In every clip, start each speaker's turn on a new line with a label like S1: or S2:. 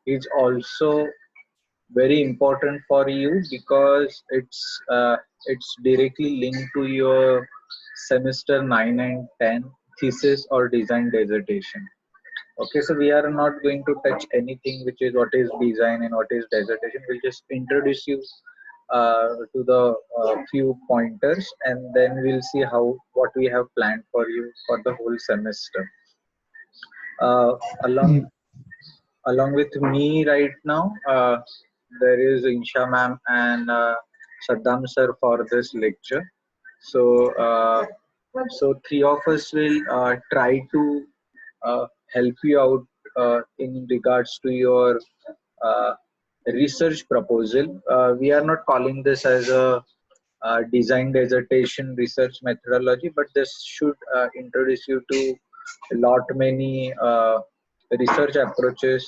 S1: is also very important for you because it's directly linked to your semester 9 and 10 thesis or design dissertation. Okay, so we are not going to touch anything which is what is design and what is dissertation. We'll just introduce you to the few pointers, and then we'll see how what we have planned for you for the whole semester. Uh, along
S2: Mm.
S1: along with me right now, there is Insha ma'am and Saddam sir for this lecture. So, three of us will try to help you out in regards to your uh, research proposal. We are not calling this as a design dissertation research methodology, but this should introduce you to a lot many research approaches,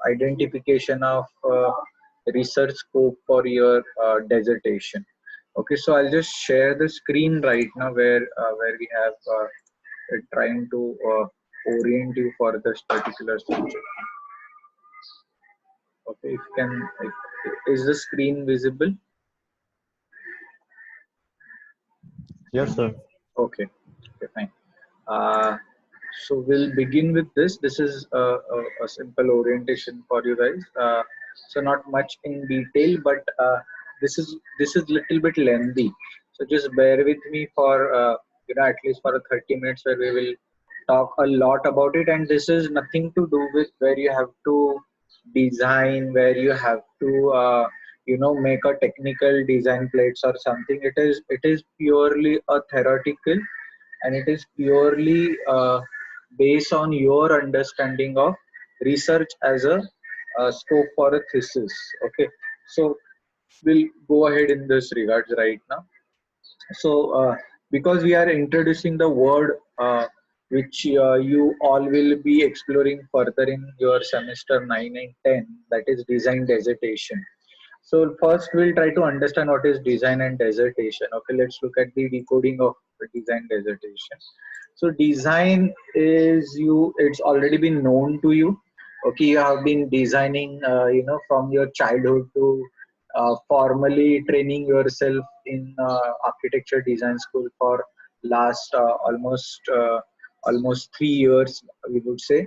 S1: identification of research scope for your dissertation. Okay, so I'll just share the screen right now where we have trying to orient you for this particular subject. Okay, if you can, is the screen visible?
S2: Yes, sir.
S1: Okay, okay, fine. Uh, so we'll begin with this. This is a simple orientation for you guys. So not much in detail, but this is little bit lengthy. So just bear with me for at least for 30 minutes where we will talk a lot about it. And this is nothing to do with where you have to design, where you have to make a technical design plates or something. It is purely a theoretical, and it is purely based on your understanding of research as a scope for a thesis. Okay, so we'll go ahead in this regards right now. So because we are introducing the word which you all will be exploring further in your semester 9 and 10, that is design dissertation. So first we'll try to understand what is design and dissertation. Okay, let's look at the decoding of design dissertation. So design is it's already been known to you. Okay, you have been designing, from your childhood to formally training yourself in architecture design school for last almost 3 years, we would say.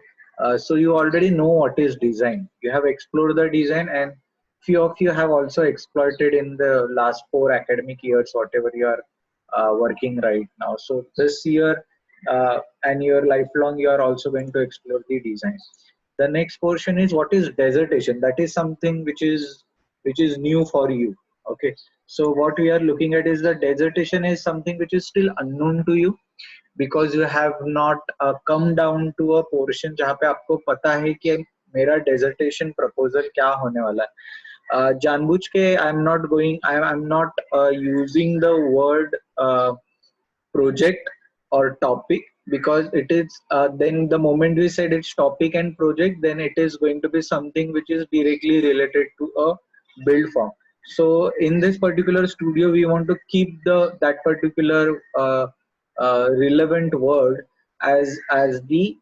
S1: So you already know what is design. You have explored the design, and few of you have also exploited in the last 4 academic years, whatever you are working right now. So this year and your lifelong, you are also going to explore the design. The next portion is what is dissertation. That is something which is new for you. Okay, so what we are looking at is the dissertation is something which is still unknown to you, because you have not come down to a portion जहाँ पे आपको पता है कि मेरा dissertation proposal क्या होने वाला है. जानबूझ के I'm not using the word project or topic, because it is then the moment we said it's topic and project, then it is going to be something which is directly related to a build form. So in this particular studio we want to keep that particular relevant word as the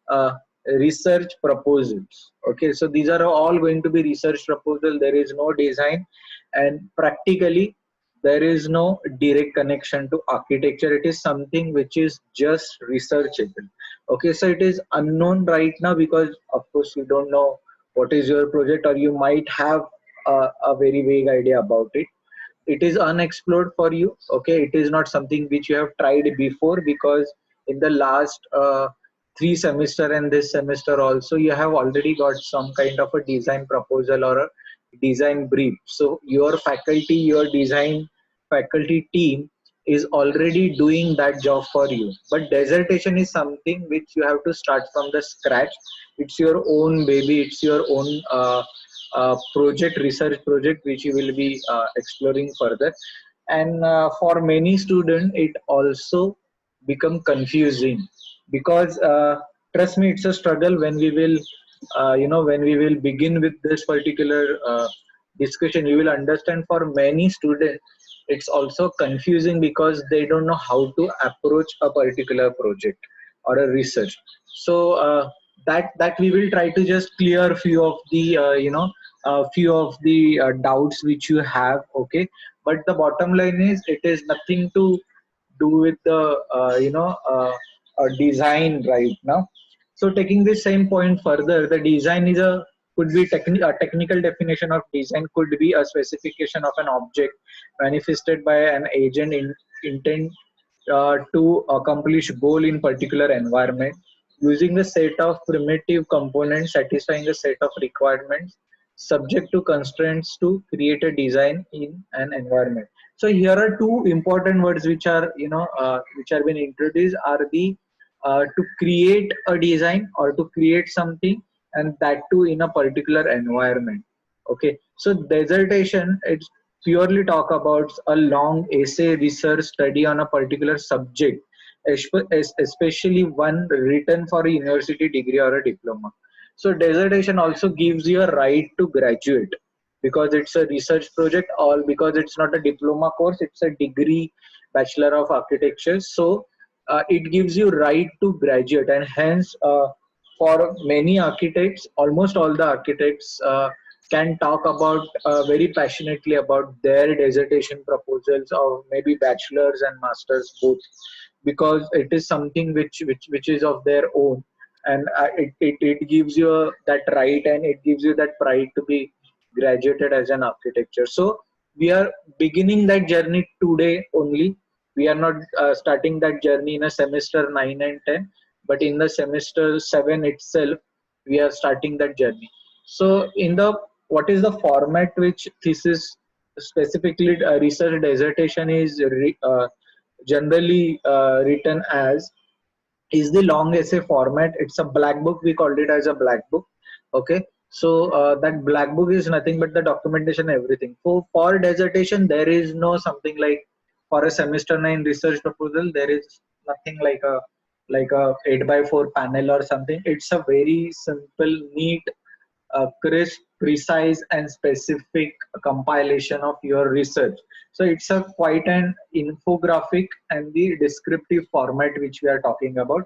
S1: research proposals. Okay, so these are all going to be research proposal. There is no design, and practically there is no direct connection to architecture. It is something which is just researchable. Okay, so it is unknown right now because of course you don't know what is your project, or you might have a very vague idea about it. It is unexplored for you. Okay, it is not something which you have tried before, because in the last 3 semester and this semester also you have already got some kind of a design proposal or a design brief. So your faculty, your design faculty team is already doing that job for you. But dissertation is something which you have to start from the scratch. It's your own baby, it's your own project, research project, which you will be exploring further. And for many students it also become confusing, because trust me, it's a struggle when we will when we will begin with this particular discussion. You will understand for many students it's also confusing because they don't know how to approach a particular project or a research. So that we will try to just clear few of the few of the doubts which you have. Okay, but the bottom line is it is nothing to do with the design right now. So taking this same point further, the design is a could be a technical definition of design could be a specification of an object manifested by an agent in intent to accomplish goal in particular environment using a set of primitive components satisfying a set of requirements subject to constraints to create a design in an environment. So here are two important words which are which are been introduced are the to create a design or to create something, and that too in a particular environment. Okay, so dissertation, it's purely talk about a long essay research study on a particular subject, especially one written for a university degree or a diploma. So dissertation also gives you a right to graduate because it's a research project, or because it's not a diploma course, it's a degree, bachelor of architecture. So it gives you right to graduate, and hence for many architects, almost all the architects can talk about very passionately about their dissertation proposals, or maybe bachelors and masters both, because it is something which is of their own, and it gives you that right, and it gives you that pride to be graduated as an architecture. So we are beginning that journey today only. We are not starting that journey in a semester 9 and 10, but in the semester 7 itself we are starting that journey. So in the what is the format which thesis, specifically research dissertation, is generally written as, is the long essay format. It's a black book, we called it as a black book. Okay, so that black book is nothing but the documentation, everything. So for dissertation there is no something like, for a semester 9 research proposal there is nothing like a 8 by 4 panel or something. It's a very simple, neat, crisp, precise, and specific compilation of your research. So it's a quite an infographic and the descriptive format which we are talking about.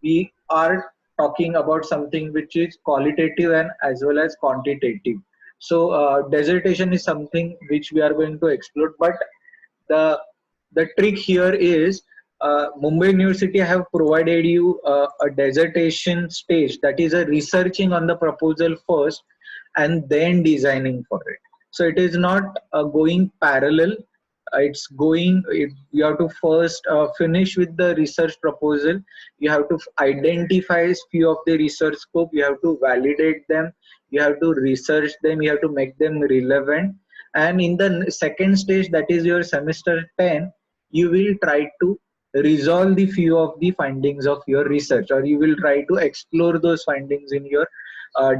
S1: We are talking about something which is qualitative and as well as quantitative. So dissertation is something which we are going to explore, but the the trick here is Mumbai University have provided you a dissertation stage, that is a researching on the proposal first and then designing for it. So it is not going parallel. It's going. You have to first finish with the research proposal. You have to identify few of the research scope. You have to validate them. You have to research them. You have to make them relevant. And in the second stage, that is your semester 10, you will try to resolve the few of the findings of your research, or you will try to explore those findings in your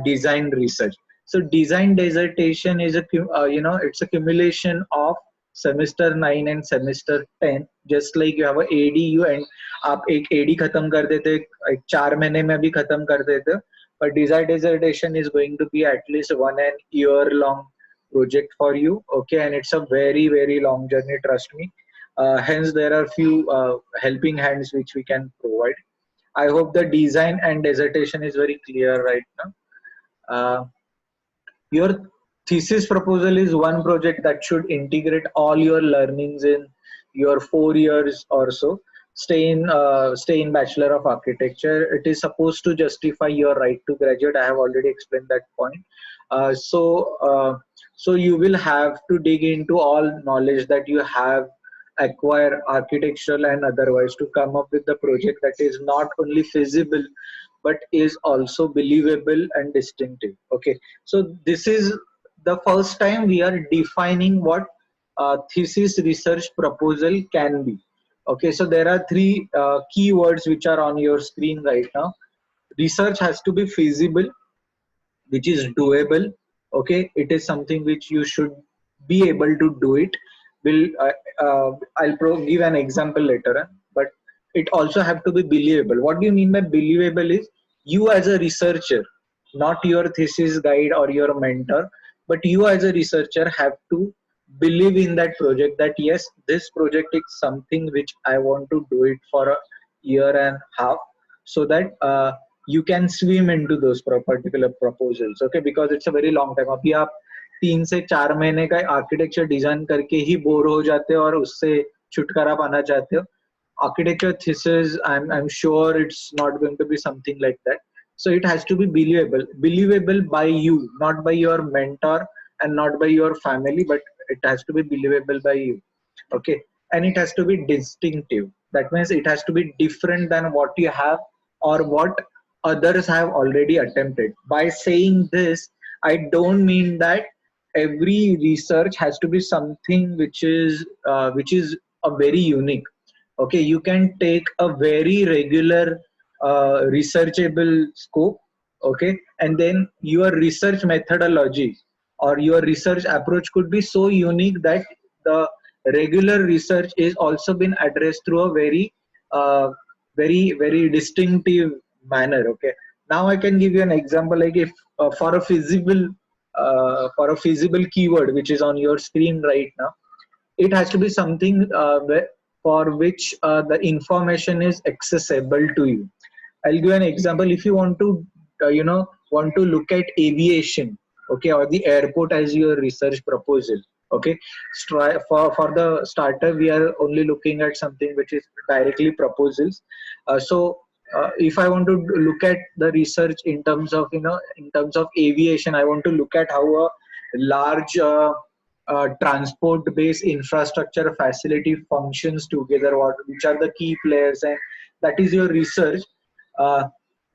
S1: design research. So design dissertation is a it's a accumulation of semester 9 and semester 10. Just like you have a ADU and आप एक AD खत्म कर देते, एक 4 महीने में भी खत्म कर देते, but design dissertation is going to be at least 1 year long project for you. Okay, and it's a very long journey, trust me. Hence there are few helping hands which we can provide. I hope the design and dissertation is very clear right now. Your thesis proposal is one project that should integrate all your learnings in your 4 years or so. Stay in Bachelor of Architecture. It is supposed to justify your right to graduate. I have already explained that point. So you will have to dig into all knowledge that you have acquire, architectural and otherwise, to come up with the project that is not only feasible but is also believable and distinctive. Okay, so this is the first time we are defining what thesis research proposal can be. Okay, so there are three keywords which are on your screen right now. Research has to be feasible, which is doable. Okay, it is something which you should be able to do it. Will give an example later on, but it also have to be believable. What do you mean by believable is, you as a researcher, not your thesis guide or your mentor, but you as a researcher have to believe in that project, that yes, this project is something which I want to do it for a year and a half, so that you can swim into those particular proposals, okay, because it's a very long time. अभी आप 3 से 4 महीने का architecture design करके ही bore हो जाते हो और उससे छुटकारा पाना चाहते हो. Architecture thesis, I'm sure it's not going to be something like that. So it has to be believable by you, not by your mentor and not by your family, but it has to be believable by you. Okay, and it has to be distinctive. That means it has to be different than what you have or what others have already attempted. By saying this, I don't mean that every research has to be something which is a very unique. Okay, you can take a very regular researchable scope, okay, and then your research methodology or your research approach could be so unique that the regular research is also been addressed through a uh, very distinctive manner. Okay, now I can give you an example, like if for a feasible keyword which is on your screen right now, it has to be something for which the information is accessible to you. I'll give an example. If you want to, want to look at aviation, okay, or the airport as your research proposal, okay. For the starter, we are only looking at something which is directly proposals. If I want to look at the research in terms of, in terms of aviation, I want to look at how a large transport based infrastructure facility functions together, which are the key players, and that is your research. uh,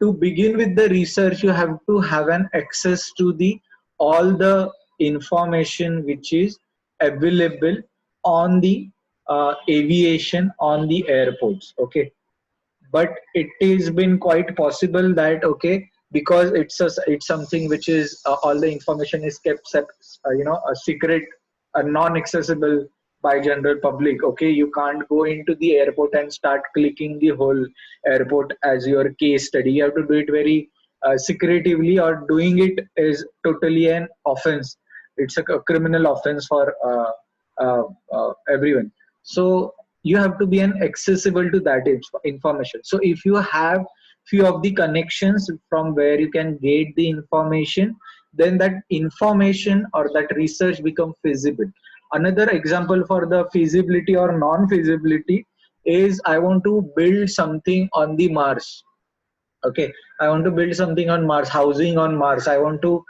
S1: to begin with the research, you have to have an access to the all the information which is available on the aviation, on the airports, okay. But it is been quite possible that, okay, because it's something which is all the information is kept a secret, non-accessible by general public. Okay, you can't go into the airport and start clicking the whole airport as your case study. You have to do it very secretively, or doing it is totally an offense. It's a criminal offense for everyone. So you have to be an accessible to that information. So if you have few of the connections from where you can get the information, then that information or that research become feasible. Another example for the feasibility or non-feasibility is, I want to build something on the Mars. Okay, I want to build something on Mars, housing on Mars. I want to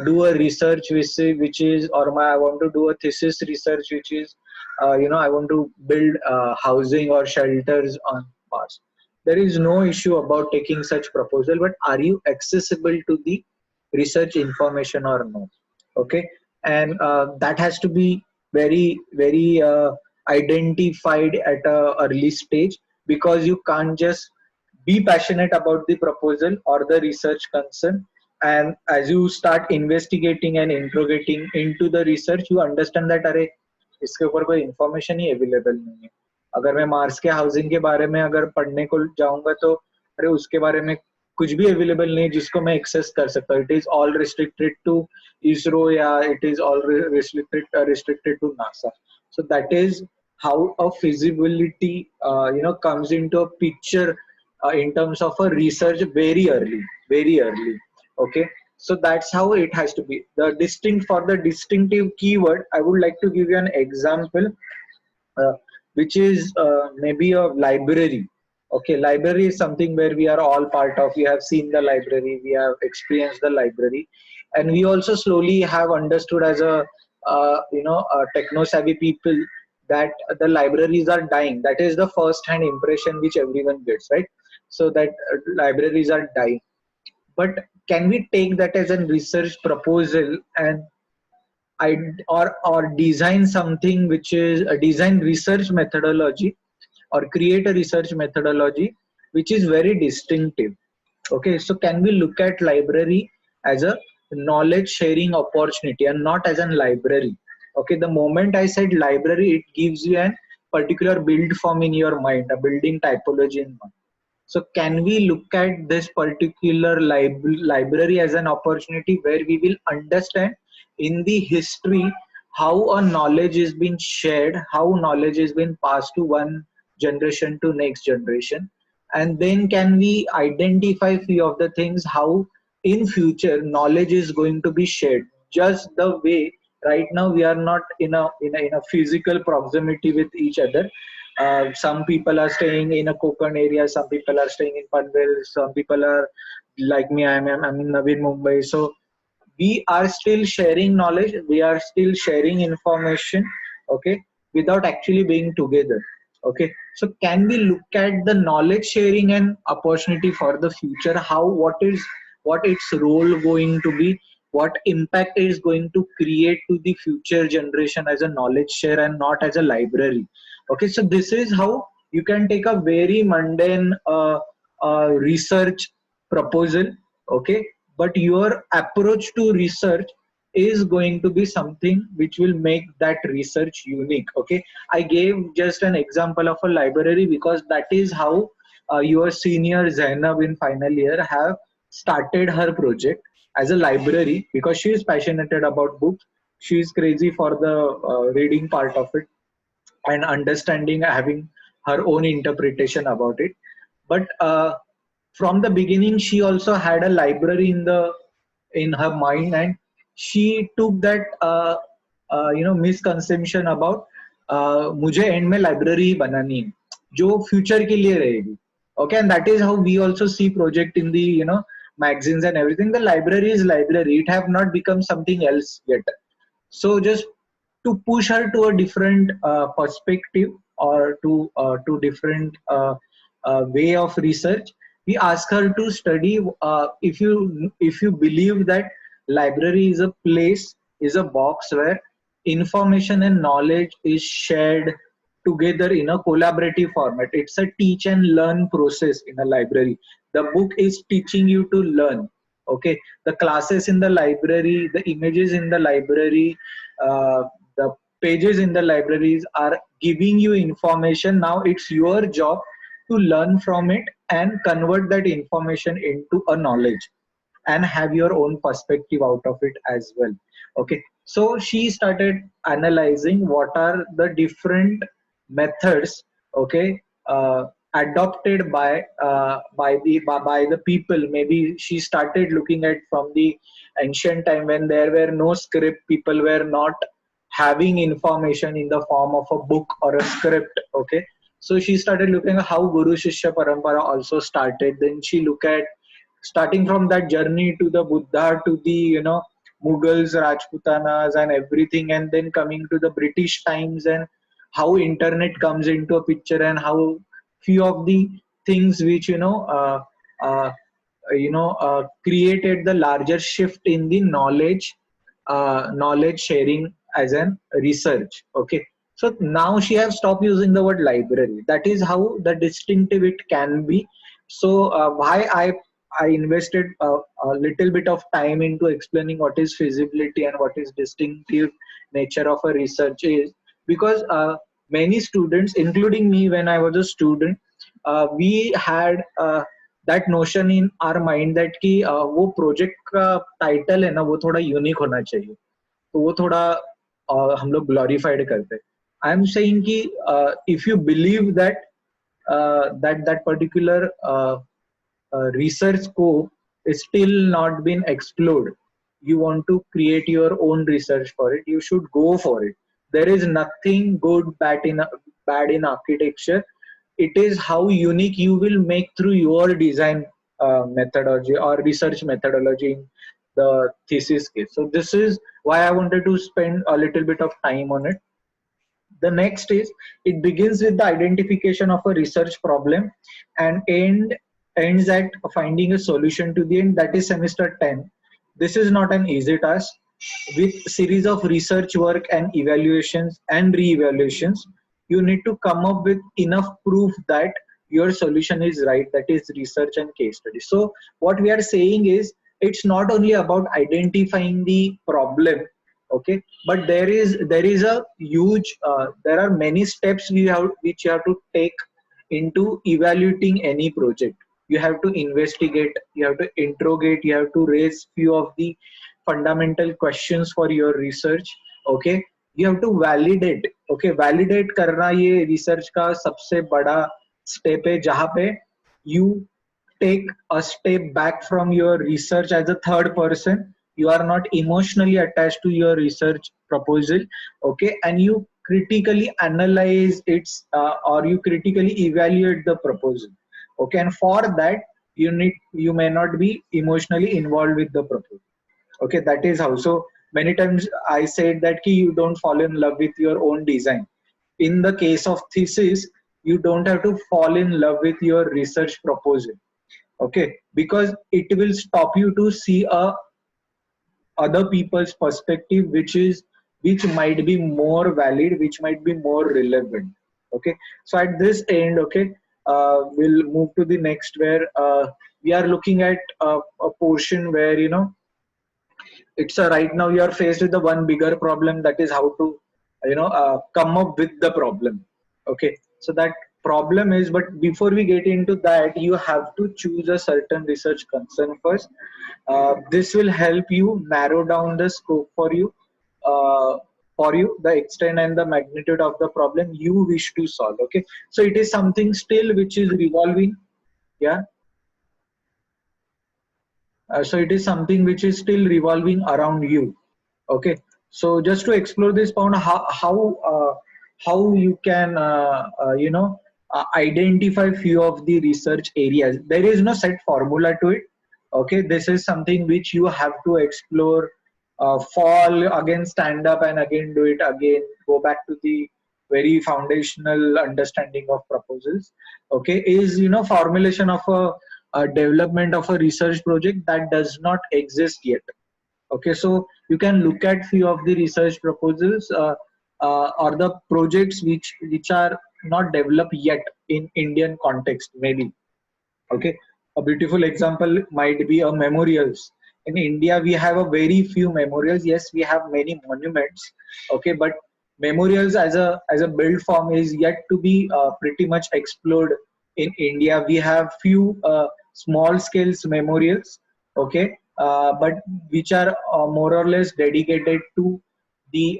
S1: do a research which is, or I want to do a thesis research which is, I want to build housing or shelters on Mars. There is no issue about taking such proposal, but are you accessible to the research information or no? Okay, and that has to be very identified at a early stage, because you can't just be passionate about the proposal or the research concern, and as you start investigating and interrogating into the research, you understand that अरे इसके ऊपर कोई information ही available नहीं है. अगर मैं Mars के housing के बारे में अगर पढ़ने को जाऊंगा, तो अरे उसके बारे में कुछ भी अवेलेबल नहीं जिसको मैं एक्सेस कर सकता हूँ. It is all restricted to ISRO, या it is all restricted to NASA. So that is how a feasibility comes into a picture in terms of a research very early. Okay, so that's how it has to be. For the distinctive keyword, I would like to give you an example, uh, which is maybe a library. Okay, library is something where we are all part of. We have seen the library, we have experienced the library, and we also slowly have understood as a techno savvy people that the libraries are dying. That is the first hand impression which everyone gets, right? So that libraries are dying. But can we take that as a research proposal and or design something which is a design research methodology, or create a research methodology which is very distinctive? Okay, so can we look at library as a knowledge sharing opportunity and not as a library? Okay, the moment I said library, it gives you a particular build form in your mind, a building typology in mind. So can we look at this particular library as an opportunity where we will understand in the history how a knowledge is being shared, how knowledge is being passed to one generation to next generation, and then can we identify few of the things how in future knowledge is going to be shared, just the way right now we are not in a physical proximity with each other. Some people are staying in a Konkan area, some people are staying in Panvel, some people are like me, I'm in Navi Mumbai. So we are still sharing knowledge, we are still sharing information, okay, without actually being together. Okay, so can we look at the knowledge sharing and opportunity for the future, how what its role going to be, what impact it is going to create to the future generation as a knowledge share and not as a library. Okay, so this is how you can take a very mundane research proposal, okay, but your approach to research is going to be something which will make that research unique. Okay, I gave just an example of a library because that is how your senior Zainab in final year have started her project as a library, because she is passionate about books, she is crazy for the reading part of it and understanding, having her own interpretation about it. But from the beginning she also had a library in her mind, and she took that misconception about मुझे and में library ही बनानी है जो future के लिए रहेगी. Okay, and that is how we also see project in the magazines and everything. The library is library, it have not become something else yet. So just to push her to a different perspective, or to different way of research, we ask her to study, if you believe that library is a place, is a box where information and knowledge is shared together in a collaborative format. It's a teach and learn process in a library. The book is teaching you to learn. Okay, the classes in the library, the images in the library, the pages in the libraries are giving you information. Now it's your job to learn from it and convert that information into a knowledge and have your own perspective out of it as well. Okay, so she started analyzing what are the different methods, okay, adopted by the people. Maybe she started looking at from the ancient time when there were no script, people were not having information in the form of a book or a script. Okay, so she started looking at how Guru Shishya Parampara also started. Then she looked at starting from that journey to the Buddha, to the Mughals, Rajputanas and everything, and then coming to the British times, and how internet comes into a picture, and how few of the things which uh, created the larger shift in the knowledge sharing as an research. Okay, so now she has stopped using the word library. That is how the distinctive it can be. So why I invested a little bit of time into explaining what is feasibility and what is distinctive nature of a research is because many students, including me when I was a student, we had that notion in our mind that कि वो project का title है ना वो थोड़ा unique होना चाहिए, तो वो थोड़ा हम लोग ग्लोरीफाइड करते हैं. आई एम सेइंग कि if you believe that that particular research scope is still not been explored, you want to create your own research for it, you should go for it. There is nothing good bad in architecture. It is how unique you will make through your design methodology or research methodology in the thesis case. So this is why I wanted to spend a little bit of time on it. The next is, it begins with the identification of a research problem and ends at finding a solution to the end. That is semester 10. This is not an easy task. With series of research work and evaluations and re-evaluations, you need to come up with enough proof that your solution is right. That is research and case study. So what we are saying is, it's not only about identifying the problem, okay, but there is a huge there are many steps which you have to take into evaluating any project. You have to investigate, you have to interrogate, you have to raise few of the fundamental questions for your research. Okay, you have to validate. Okay, validate करना ये research का सबसे बड़ा step है, जहाँ पे you take a step back from your research as a third person. You are not emotionally attached to your research proposal, okay, and you critically analyze its or you critically evaluate the proposal, okay, and for that you may not be emotionally involved with the proposal, okay. That is how. So many times I said that ki you don't fall in love with your own design. In the case of thesis, you don't have to fall in love with your research proposal, okay, because it will stop you to see a other people's perspective, which might be more valid, which might be more relevant, okay. So at this end, okay, we'll move to the next, where we are looking at a portion where, it's a, right now you are faced with the one bigger problem, that is how to come up with the problem, okay. So that problem is, but before we get into that, you have to choose a certain research concern first. This will help you narrow down the scope uh, for you, the extent and the magnitude of the problem you wish to solve, okay. So it is something still which is revolving, yeah. So it is something which is still revolving around you, okay. So just to explore this point, how you can identify few of the research areas. There is no set formula to it, okay. This is something which you have to explore, fall again, stand up and again do it again, go back to the very foundational understanding of proposals, okay. Is formulation of a development of a research project that does not exist yet, okay. So you can look at few of the research proposals, or the projects which are not developed yet in Indian context, maybe, okay. A beautiful example might be a memorials. In India we have a very few memorials. Yes, we have many monuments, okay, but memorials as a build form is yet to be pretty much explored in India. We have few small scales memorials, okay, but which are more or less dedicated to the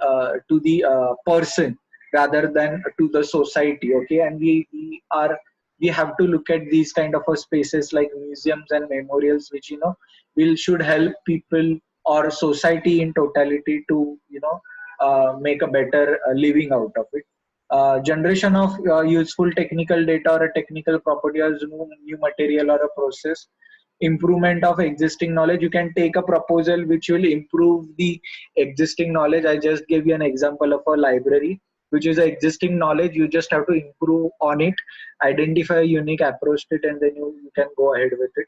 S1: person rather than to the society, okay. And we have to look at these kind of spaces like museums and memorials, which will should help people or society in totality to make a better living out of it. Generation of useful technical data or a technical property as new material or a process. Improvement of existing knowledge. You can take a proposal which will improve the existing knowledge. I just gave you an example of a library, which is a existing knowledge. You just have to improve on it, identify a unique approach to it, and then you can go ahead with it.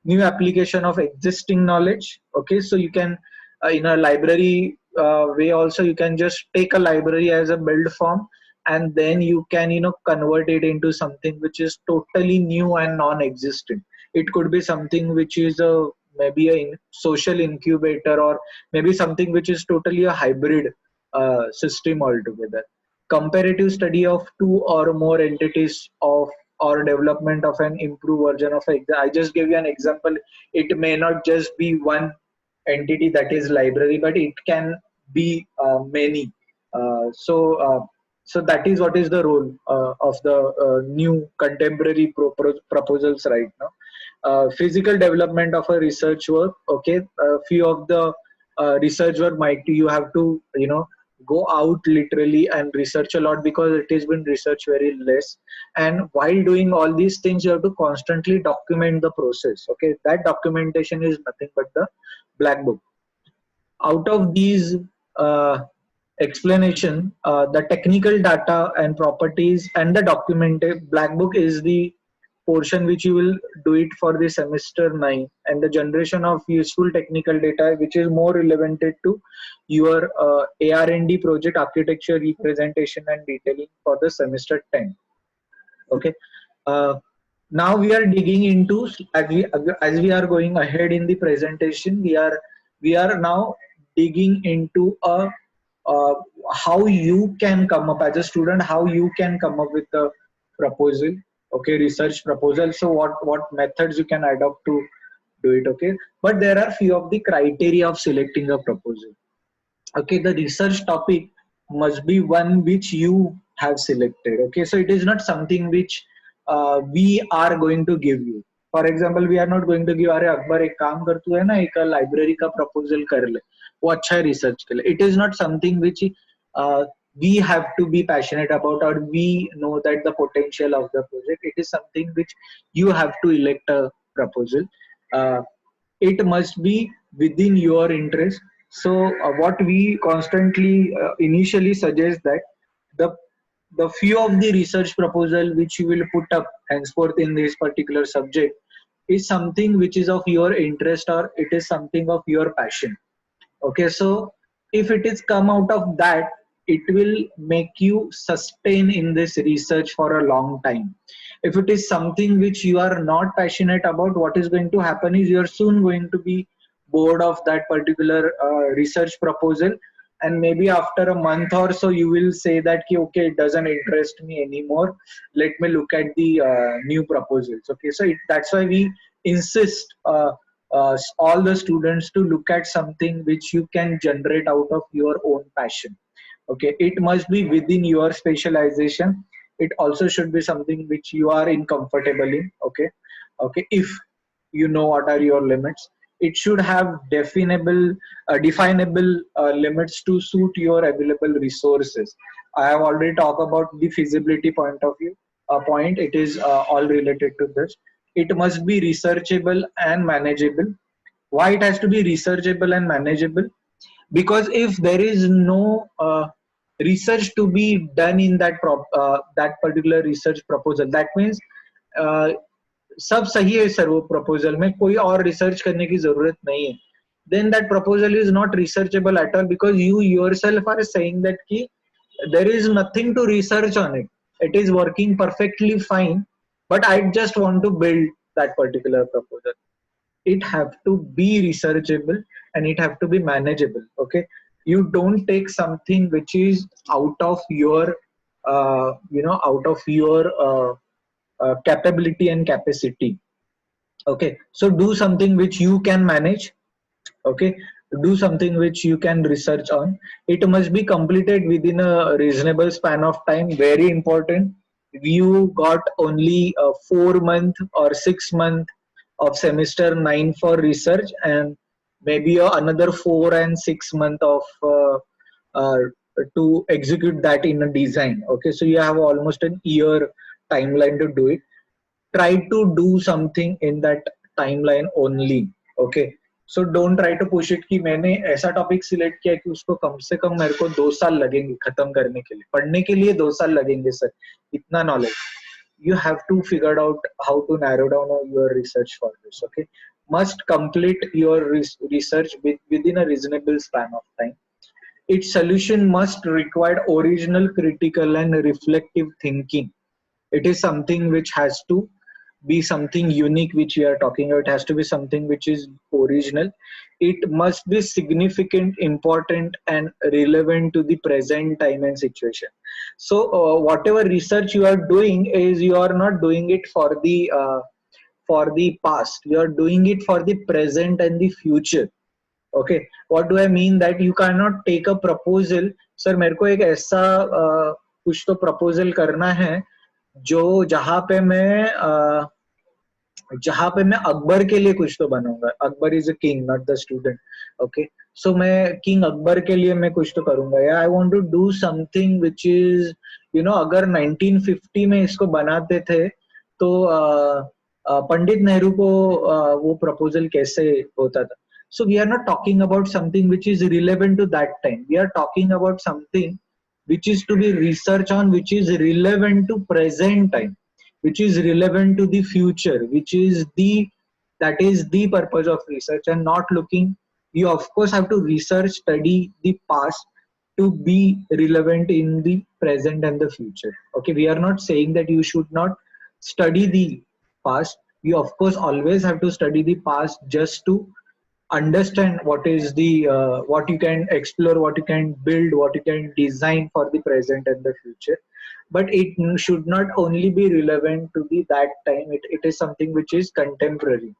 S1: New application of existing knowledge, okay. So you can in a library way also, you can just take a library as a build form, and then you can convert it into something which is totally new and non-existent. It could be something which is a maybe a social incubator, or maybe something which is totally a hybrid system altogether. Comparative study of two or more entities of or development of an improved version of I just gave you an example. It may not just be one entity, that is library, but it can be many. So that is what is the role of the new contemporary proposals right now. Physical development of a research work, okay. Few of the research work might you have to go out literally and research a lot, because it has been researched very less. And while doing all these things, you have to constantly document the process, okay. That documentation is nothing but the black book. Out of these explanation, the technical data and properties and the documented black book is the portion which you will do it for the semester 9, and the generation of useful technical data which is more relevant to your AR&D project, architecture, representation and detailing, for the semester 10, okay. uh, Now we are digging into, as we are going ahead in the presentation, we are now digging into a uh, how you can come up as a student, how you can come up with a proposal, okay, research proposal. So what methods you can adopt to do it, okay. But there are few of the criteria of selecting a proposal, okay. The research topic must be one which you have selected, okay. So it is not something which we are going to give you. For example, we are not going to give, अरे अकबर एक काम कर, तू है ना एक library का proposal कर ले, वो अच्छा है रिसर्च के लिए. It is not something which we have to be passionate about, or we know that the potential of the project. It is something which you have to elect a proposal. Uh, it must be within your interest. So what we constantly initially suggest that the few of the research proposal which you will put up henceforth in this particular subject is something which is of your interest, or it is something of your passion. Okay, so if it is come out of that, it will make you sustain in this research for a long time. If it is something which you are not passionate about, what is going to happen is you are soon going to be bored of that particular research proposal, and maybe after a month or so you will say that ki, okay, it doesn't interest me anymore, let me look at the new proposals. Okay, so that's why we insist all the students to look at something which you can generate out of your own passion. Okay, it must be within your specialization. It also should be something which you are in comfortable in. Okay, okay, if you know what are your limits, it should have definable limits to suit your available resources. I have already talked about the feasibility point of view point. It is all related to this. It must be researchable and manageable. Why it has to be researchable and manageable? Because if there is no research to be done in that particular research proposal, that means uh, सब सही है sir, वो proposal में कोई और research करने की जरूरत नहीं है, then that proposal is not researchable at all, because you yourself are saying that ki there is nothing to research on it. It is working perfectly fine, but I just want to build that particular proposal. It have to be researchable and it have to be manageable. Okay, you don't take something which is out of your out of your capability and capacity. Okay, so do something which you can manage. Okay, do something which you can research on. It must be completed within a reasonable span of time. Very important. You got only 4 month or 6 month of semester 9 for research, and maybe another 4 and 6 month of uh, to execute that in a design. Okay, so you have almost an year timeline to do it. Try to do something in that timeline only. Okay, so don't try to push it कि मैंने ऐसा topic select किया कि उसको कम से कम मेरे को 2 साल लगेंगे खत्म करने के लिए, पढ़ने के लिए 2 साल लगेंगे सर, इतना knowledge. You have to figure out how to narrow down your research for this. Okay, must complete your research within a reasonable span of time. Its solution must require original, critical and reflective thinking. It is something which has to be something unique which we are talking about. It has to be something which is original. It must be significant, important and relevant to the present time and situation. So whatever research you are doing is, you are not doing it for the past, you are doing it for the present and the future. Okay, what do I mean? That you cannot take a proposal, sir मेरे को एक ऐसा कुछ तो proposal करना है जो जहां पे मैं अकबर के लिए कुछ तो बनाऊंगा. Akbar is a king, not the student. Okay, so मैं किंग अकबर के लिए मैं कुछ तो करूंगा, या I want to do something which is अगर 1950 में इसको बनाते थे तो पंडित नेहरू को वो प्रपोजल कैसे होता था. So we are not talking about something which is relevant to that time. We are talking about something which is to be researched on, which is relevant to present time, which is relevant to the future, that is the purpose of research, and not looking. You of course have to research, study the past to be relevant in the present and the future. Okay, we are not saying that you should not study the past. You of course always have to study the past just to understand what is the what you can explore, what you can build, what you can design for the present and the future. But it should not only be relevant to the that time. It is something which is contemporary.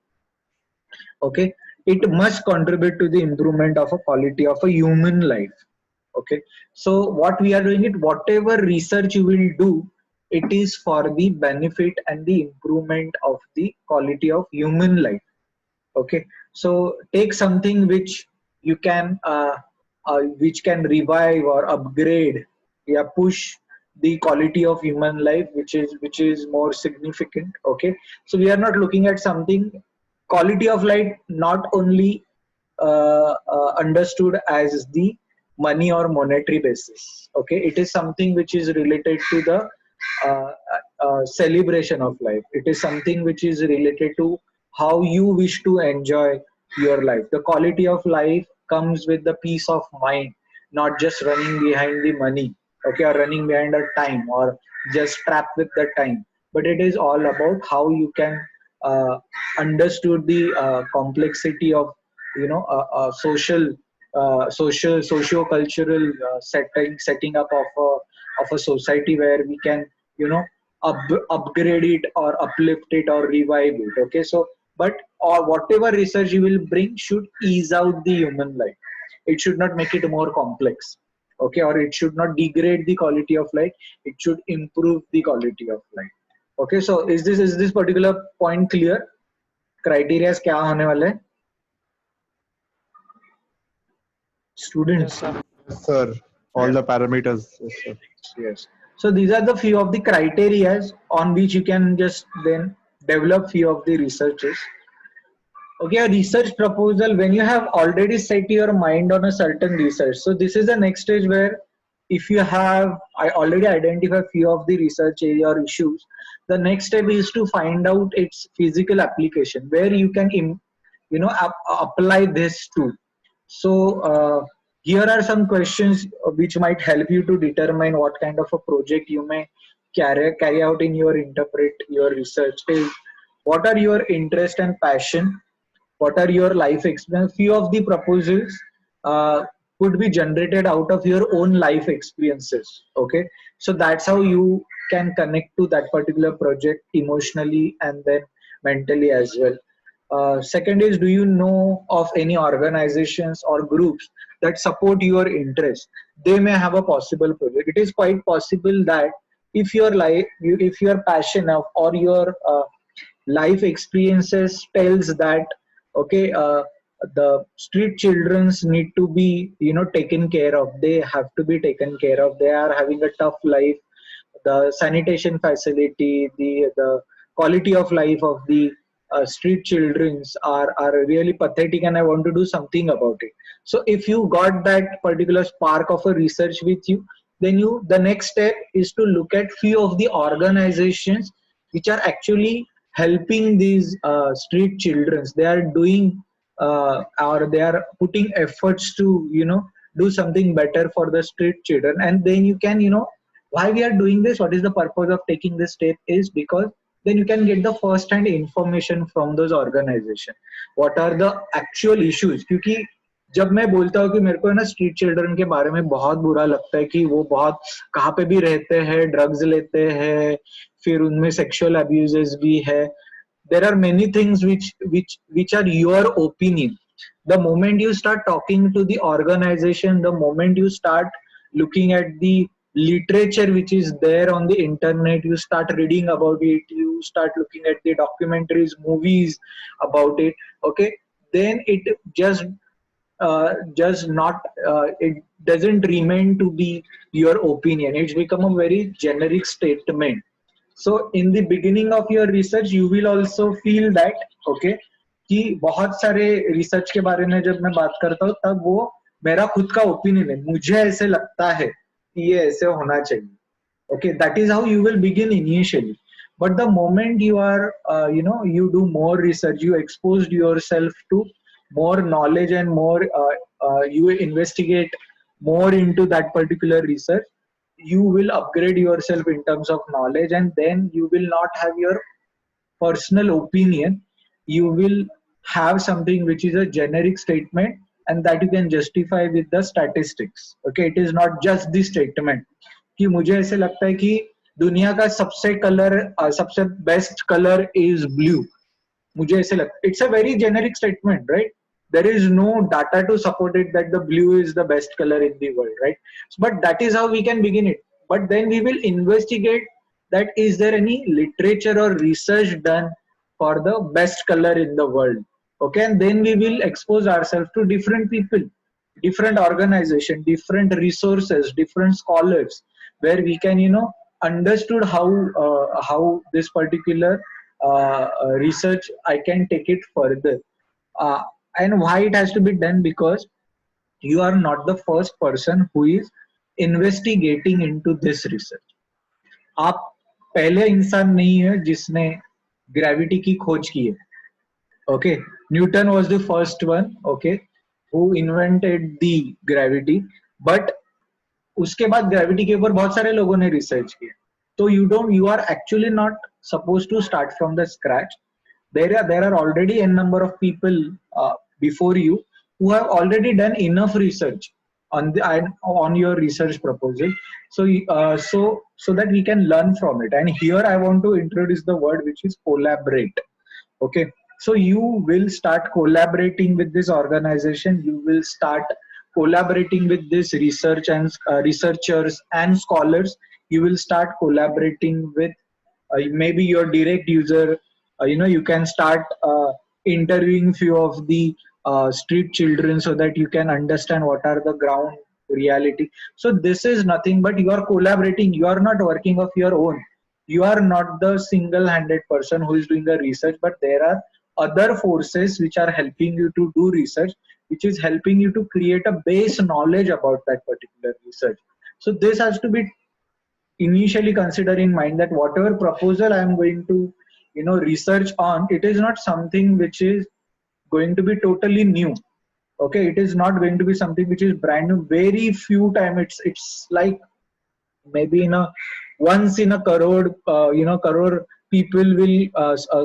S1: Okay, it must contribute to the improvement of a quality of a human life. Okay, so what we are doing, it whatever research you will do, it is for the benefit and the improvement of the quality of human life. Okay, so take something which can revive or upgrade, yeah, push the quality of human life, which is more significant. Okay, so we are not looking at something quality of life not only understood as the money or monetary basis. Okay, it is something which is related to the uh, celebration of life. It is something which is related to how you wish to enjoy your life. The quality of life comes with the peace of mind, not just running behind the money, okay, or running behind a time, or just trapped with the time. But it is all about how you can uh, understood the complexity of socio-cultural setting up of a society where we can upgrade it or uplift it or revive it. Okay, so but or whatever research you will bring should ease out the human life. It should not make it more complex. Okay, or it should not degrade the quality of life. It should improve the quality of life. Okay, so is this particular point clear? Criteria क्या होने वाले हैं?
S3: Yes,
S1: Students.
S3: sir.
S2: Yes, sir. All the parameters. Yes, sir.
S1: Yes. So these are the few of the criteria on which you can just then develop few of the researches. Okay, a research proposal, when you have already set your mind on a certain research. So this is the next stage where if you have I already identified few of the research area or issues, the next step is to find out its physical application where you can apply this to. So here are some questions which might help you to determine what kind of a project you may carry out in your interpret your research. Is what are your interest and passion? What are your life experience? Few of the proposals could be generated out of your own life experiences. Okay, so that's how you can connect to that particular project emotionally and then mentally as well. Second is, do you know of any organizations or groups that support your interest? They may have a possible project. It is quite possible that if your life, if your passion or your life experiences tells that, okay, the street childrens need to be taken care of. They have to be taken care of. They are having a tough life. The sanitation facility, the quality of life of the street childrens are really pathetic, and I want to do something about it. So if you got that particular spark of a research with you, then the next step is to look at few of the organizations which are actually helping these street children. They are doing or they are putting efforts to do something better for the street children. And then you can why we are doing this, what is the purpose of taking this step, is because then you can get the first hand information from those organizations. What are the actual issues? क्योंकि जब मैं बोलता हूँ कि मेरे को है ना स्ट्रीट चिल्ड्रन के बारे में बहुत बुरा लगता है कि वो बहुत कहाँ पे भी रहते हैं, ड्रग्स लेते हैं, फिर उनमें सेक्सुअल अब्यूजेस भी है. There are many things which are your opinion. The moment you start talking to the organization, the moment you start looking at the literature which is there on the internet, you start reading about it, you start looking at the documentaries, movies about it. Okay, then it just not it doesn't remain to be your opinion. It's become a very generic statement. So in the beginning of your research you will also feel that, okay, कि बहुत सारे research के बारे में जब मैं बात करता हूँ तब वो मेरा खुद का ओपिनियन है, मुझे ऐसे लगता है कि ये ऐसे होना चाहिए. Okay, that is how you will begin initially. But the moment you are you do more research, you exposed yourself to more knowledge and more you investigate more into that particular research, you will upgrade yourself in terms of knowledge, and then you will not have your personal opinion. You will have something which is a generic statement, and that you can justify with the statistics. Okay, it is not just the statement कि मुझे ऐसे लगता है कि दुनिया का सबसे best colour is blue. मुझे ऐसे लगता, it's a very generic statement, right? There is no data to support it that the blue is the best color in the world, right? But that is how we can begin it. But then we will investigate that is there any literature or research done for the best color in the world. Okay, and then we will expose ourselves to different people, different organization, different resources, different scholars, where we can understood how this particular research I can take it further. uh, and why it has to be done, because you are not the first person who is investigating into this research. आप पहले इंसान नहीं है जिसने gravity की खोज की है. Okay, Newton was the first one, okay, who invented the gravity, but उसके बाद ग्रेविटी के ऊपर बहुत सारे लोगों ने रिसर्च किया. तो you are actually not supposed to start from the scratch. There are already a number of people before you who have already done enough research on your research proposal, so that we can learn from it. And here I want to introduce the word which is collaborate. Okay, so you will start collaborating with this organization, you will start collaborating with this research and researchers and scholars. You will start collaborating with maybe your direct user. You can start interviewing few of the street children, so that you can understand what are the ground reality. So this is nothing but you are collaborating, you are not working of your own. You are not the single-handed person who is doing the research, but there are other forces which are helping you to do research, which is helping you to create a base knowledge about that particular research. So this has to be initially consider in mind, that whatever proposal I am going to research on, it is not something which is going to be totally new. Okay, it is not going to be something which is brand new. Very few time it's like maybe in a once in a crore, crore people will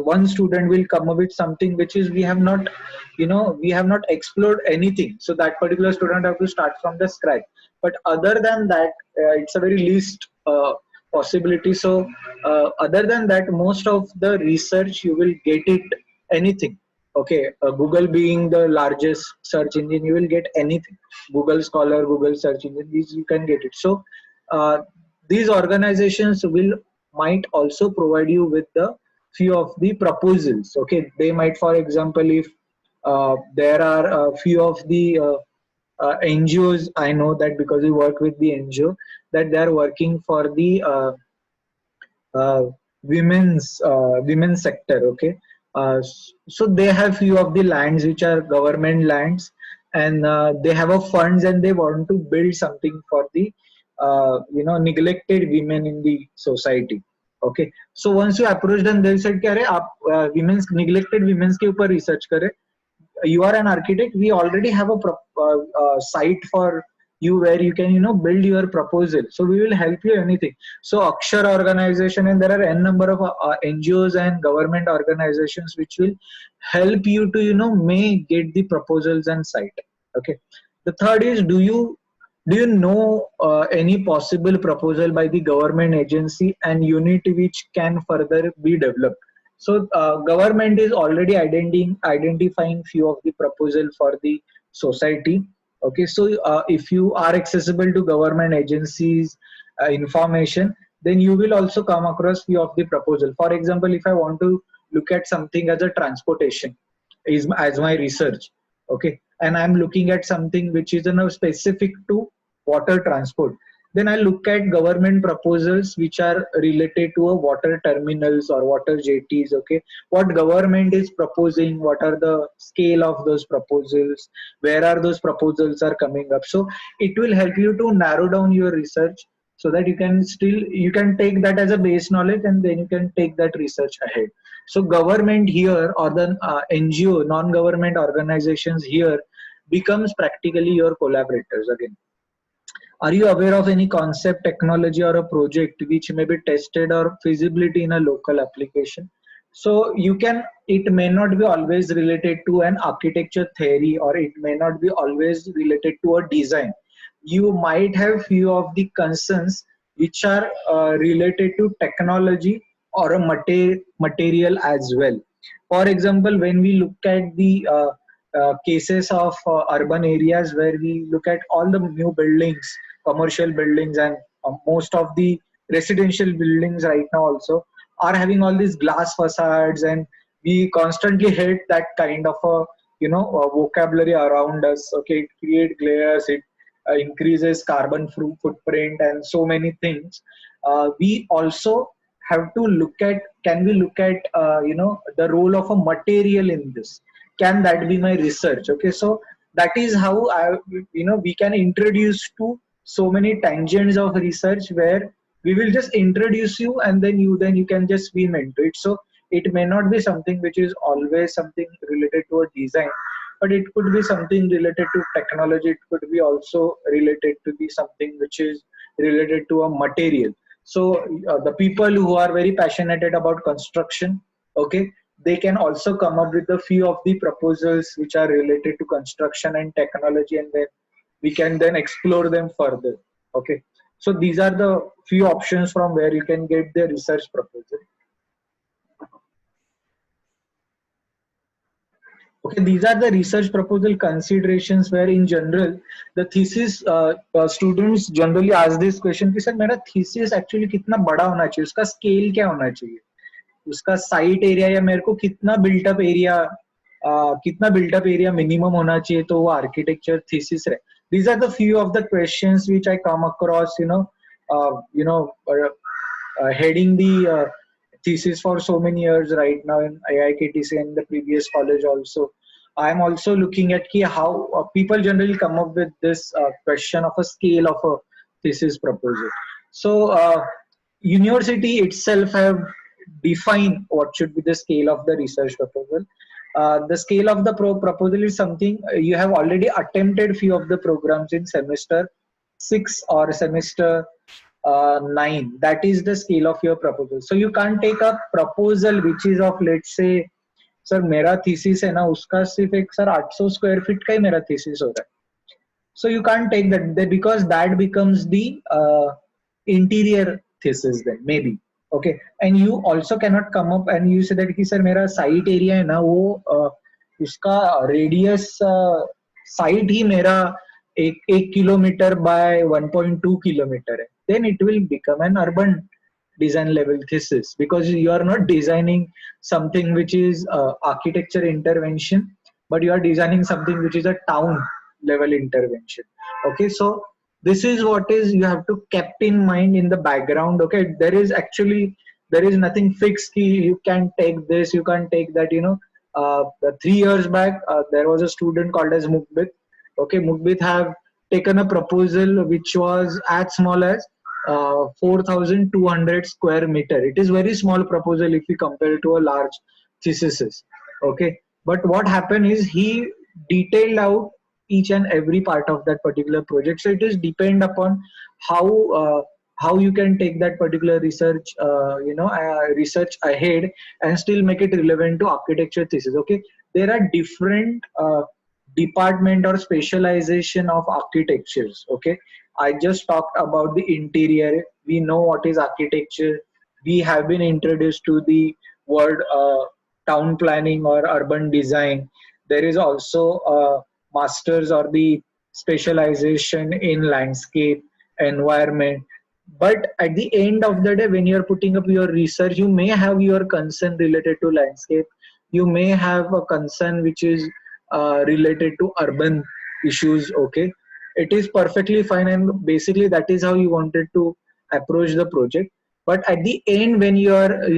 S1: one student will come up with something which is we have not explored anything, so that particular student have to start from the scratch. But other than that, it's a very least possibility. So other than that, most of the research you will get it anything. Okay, Google being the largest search engine, you will get anything. Google Scholar, Google search engine, these you can get it. So these organizations might also provide you with the few of the proposals. Okay, they might, for example, if there are a few of the NGOs, I know that because we work with the NGO, that they are working for the women's sector. Okay, so they have few of the lands which are government lands, and they have a funds, and they want to build something for the neglected women in the society. Okay, so once you approach them, they said कि अरे आप women's neglected women's के ऊपर research करें. You are an architect, we already have a site for you where you can build your proposal, so we will help you anything. So Akshar organization, and there are n number of NGOs and government organizations which will help you to may get the proposals and site. Okay, the third is, do you know any possible proposal by the government agency and unit which can further be developed? So government is already identifying few of the proposal for the society. Okay, so if you are accessible to government agencies information, then you will also come across few of the proposal. For example, if I want to look at something as a transportation as my research, okay, and I'm looking at something which is specific to water transport, then I look at government proposals which are related to a water terminals or water jetties. Okay, what government is proposing, what are the scale of those proposals, where are those proposals are coming up. So it will help you to narrow down your research, so that you can take that as a base knowledge, and then you can take that research ahead. So government here, or the NGO, non-government organizations here, becomes practically your collaborators again. Are you aware of any concept, technology, or a project which may be tested or feasibility in a local application? So it may not be always related to an architecture theory, or it may not be always related to a design. You might have few of the concerns which are related to technology or a material as well. For example, when we look at the cases of urban areas, where we look at all the new buildings, commercial buildings, and most of the residential buildings right now also are having all these glass facades, and we constantly hate that kind of a vocabulary around us. Okay, it creates glares, it increases carbon footprint and so many things. We also have to look at, can we look at the role of a material in this? Can that be my research? Okay, so that is how we can introduce to so many tangents of research, where we will just introduce you, and then you can just swim into it. So it may not be something which is always something related to a design, but it could be something related to technology. It could be also related to be something which is related to a material. So the people who are very passionate about construction, okay, they can also come up with a few of the proposals which are related to construction and technology, and then we can then explore them further. Okay, so these are the few options from where you can get the research proposal. Okay, these are the research proposal considerations, where in general the thesis students generally ask this question कि sir मेरा thesis actually कितना बड़ा होना चाहिए, उसका scale क्या होना चाहिए, उसका साइट एरिया, या मेरे को कितना बिल्टअप एरिया मिनिमम होना चाहिए तो वो आर्किटेक्चर थीसिस रहे. These are the few of the questions which I come across, heading the thesis for so many years right now in IIKTC and the previous college also. I am also looking at how people generally come up with this question of a scale of a thesis proposal. So university itself have defined what should be the scale of the research proposal. The scale of the proposal is something you have already attempted few of the programs in semester 6 or semester 9. That is the scale of your proposal. So you can't take a proposal which is of, let's say, sir मेरा thesis है ना, उसका सिर्फ एक sir 800 square feet का ही मेरा thesis हो रहा है. So you can't take that because that becomes the interior thesis then maybe. Okay, and you also cannot come up and you say that कि सर मेरा साइट एरिया है ना, वो उसका रेडियस साइट ही मेरा एक किलोमीटर बाय 1.2 किलोमीटर है. Then it will become an urban design level thesis, because you are not designing something which is architecture intervention, but you are designing something which is a town level intervention. Okay, so this is what is you have to kept in mind in the background. Okay, there is nothing fixed key, you can take this, you can take that. 3 years back there was a student called as Mukbit. Okay, Mukbit have taken a proposal which was as small as 4,200 square meter. It is very small proposal if you compare to a large thesis. Okay, but what happened is he detailed out each and every part of that particular project. So it is depend upon how you can take that particular research research ahead and still make it relevant to architecture thesis. Okay, there are different department or specialization of architectures. Okay, I just talked about the interior. We know what is architecture. We have been introduced to the word town planning or urban design. There is also masters or the specialization in landscape, environment. But at the end of the day, when you're putting up your research, you may have your concern related to landscape. You may have a concern which is related to urban issues. Okay, it is perfectly fine, and basically that is how you wanted to approach the project. But at the end, when you are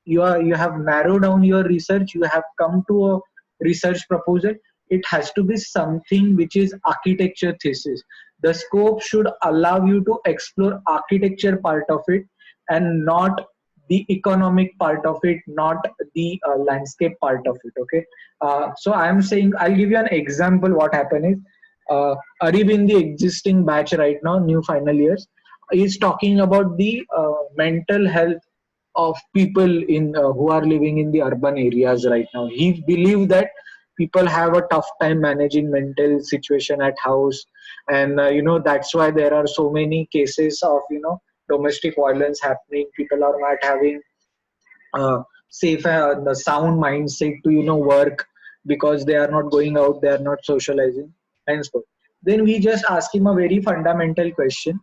S1: you have narrowed down your research, you have come to a research proposal, it has to be something which is architecture thesis. The scope should allow you to explore architecture part of it and not the economic part of it, not the landscape part of it. Okay, so I am saying, I'll give you an example. What happened is Arib in the existing batch right now, new final years, is talking about the mental health of people in who are living in the urban areas right now. He believed that people have a tough time managing mental situation at house, and that's why there are so many cases of domestic violence happening. People are not having safe the sound mindset to work, because they are not going out, they are not socializing and so. Then we just ask him a very fundamental question: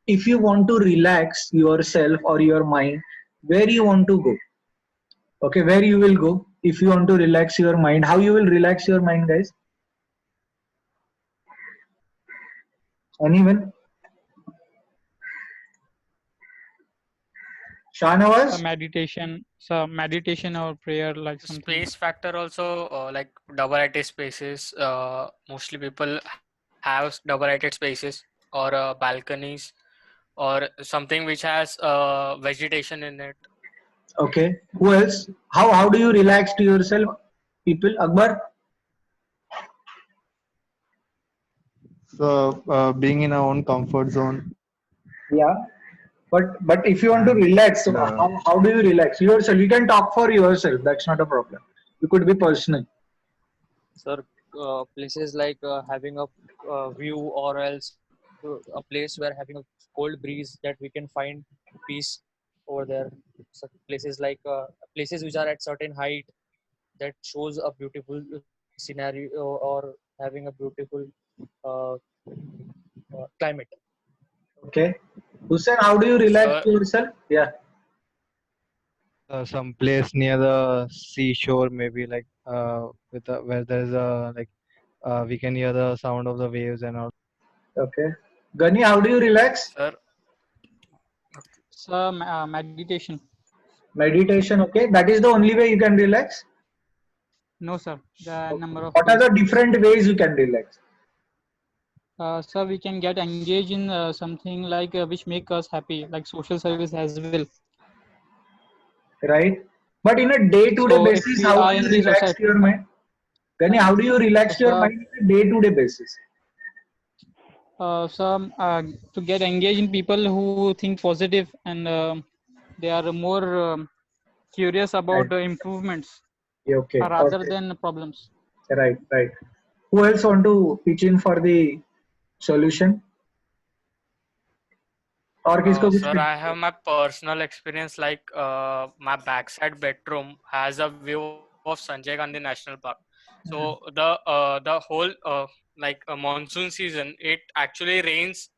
S1: if you want to relax yourself or your mind, where you want to go? Okay, where you will go if you want to relax your mind? How you will relax your mind, guys? Anyone? Shahnawaz?
S4: Meditation or prayer, like something.
S5: Space factor also, like double-sided spaces. Mostly people have double-sided spaces or balconies or something which has vegetation in it.
S1: Okay. Who else? How do you relax to yourself? People, Akbar?
S2: So being in our own comfort zone.
S1: Yeah. But if you want to relax, so how do you relax yourself? You can talk for yourself. That's not a problem. You could be personal.
S6: Sir, places like having a view, or else a place where having a cold breeze that we can find peace over there. So places like places which are at certain height that shows a beautiful scenario, or having a beautiful uh, climate.
S1: Okay. Hussein, how do you relax
S5: So
S1: yourself? Yeah.
S7: Some place near the seashore, maybe like with where there's a like we can hear the sound of the waves and all.
S1: Okay. Gani, how do you relax?
S5: sir,
S4: Meditation.
S1: Meditation. Okay. That is the only way you can relax.
S4: No, sir. The number of
S1: What are the
S4: ways.
S1: different ways you can relax?
S4: Sir, we can get engaged in something like which make us happy, like social service as well.
S1: Right. But in a day-to-day
S4: So if
S1: basis,
S4: we
S1: how
S4: are
S1: do you
S4: in the
S1: relax
S4: society,
S1: your mind? Gani, how do you relax your
S4: sir,
S1: mind on a day-to-day basis?
S4: some to get engaged in people who think positive, and they are more curious
S1: Right.
S4: about improvements
S1: Okay.
S4: rather
S1: Okay.
S4: than problems.
S1: Right. Right. Who else want to pitch in for the solution? और किसको कुछ
S5: sir, I have my personal experience. Like my backside bedroom has a view of Sanjay Gandhi National Park. So the whole monsoon season, it actually rains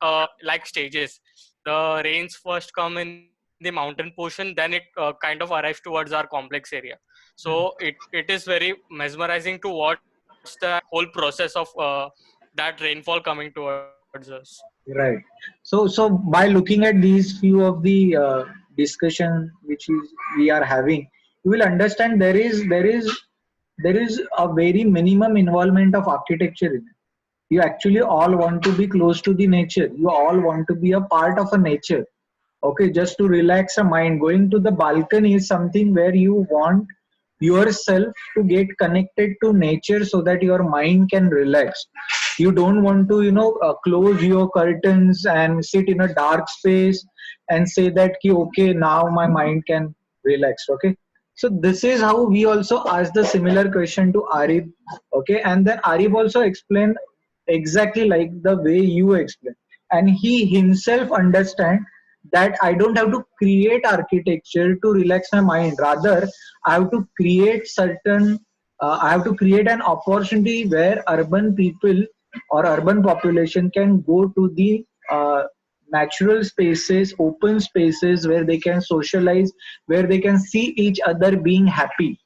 S5: like stages. The rains first come in the mountain portion, then it kind of arrives towards our complex area. So it is very mesmerizing to watch the whole process of that rainfall coming towards us.
S1: Right. So by looking at these few of the discussion we are having, you will understand there is a very minimum involvement of architecture in it. You actually all want to be close to the nature. You all want to be a part of a nature. Okay, just to relax a mind. Going to the balcony is something where you want yourself to get connected to nature so that your mind can relax. You don't want to close your curtains and sit in a dark space and say that ki, okay, now my mind can relax. Okay, so this is how we also asked the similar question to Arif. Okay, and then Arif also explained exactly like the way you explained, and he himself understand that I don't have to create architecture to relax my mind. Rather, I have to create I have to create an opportunity where urban people or urban population can go to the natural spaces, open spaces where they can socialize, where they can see each other being happy.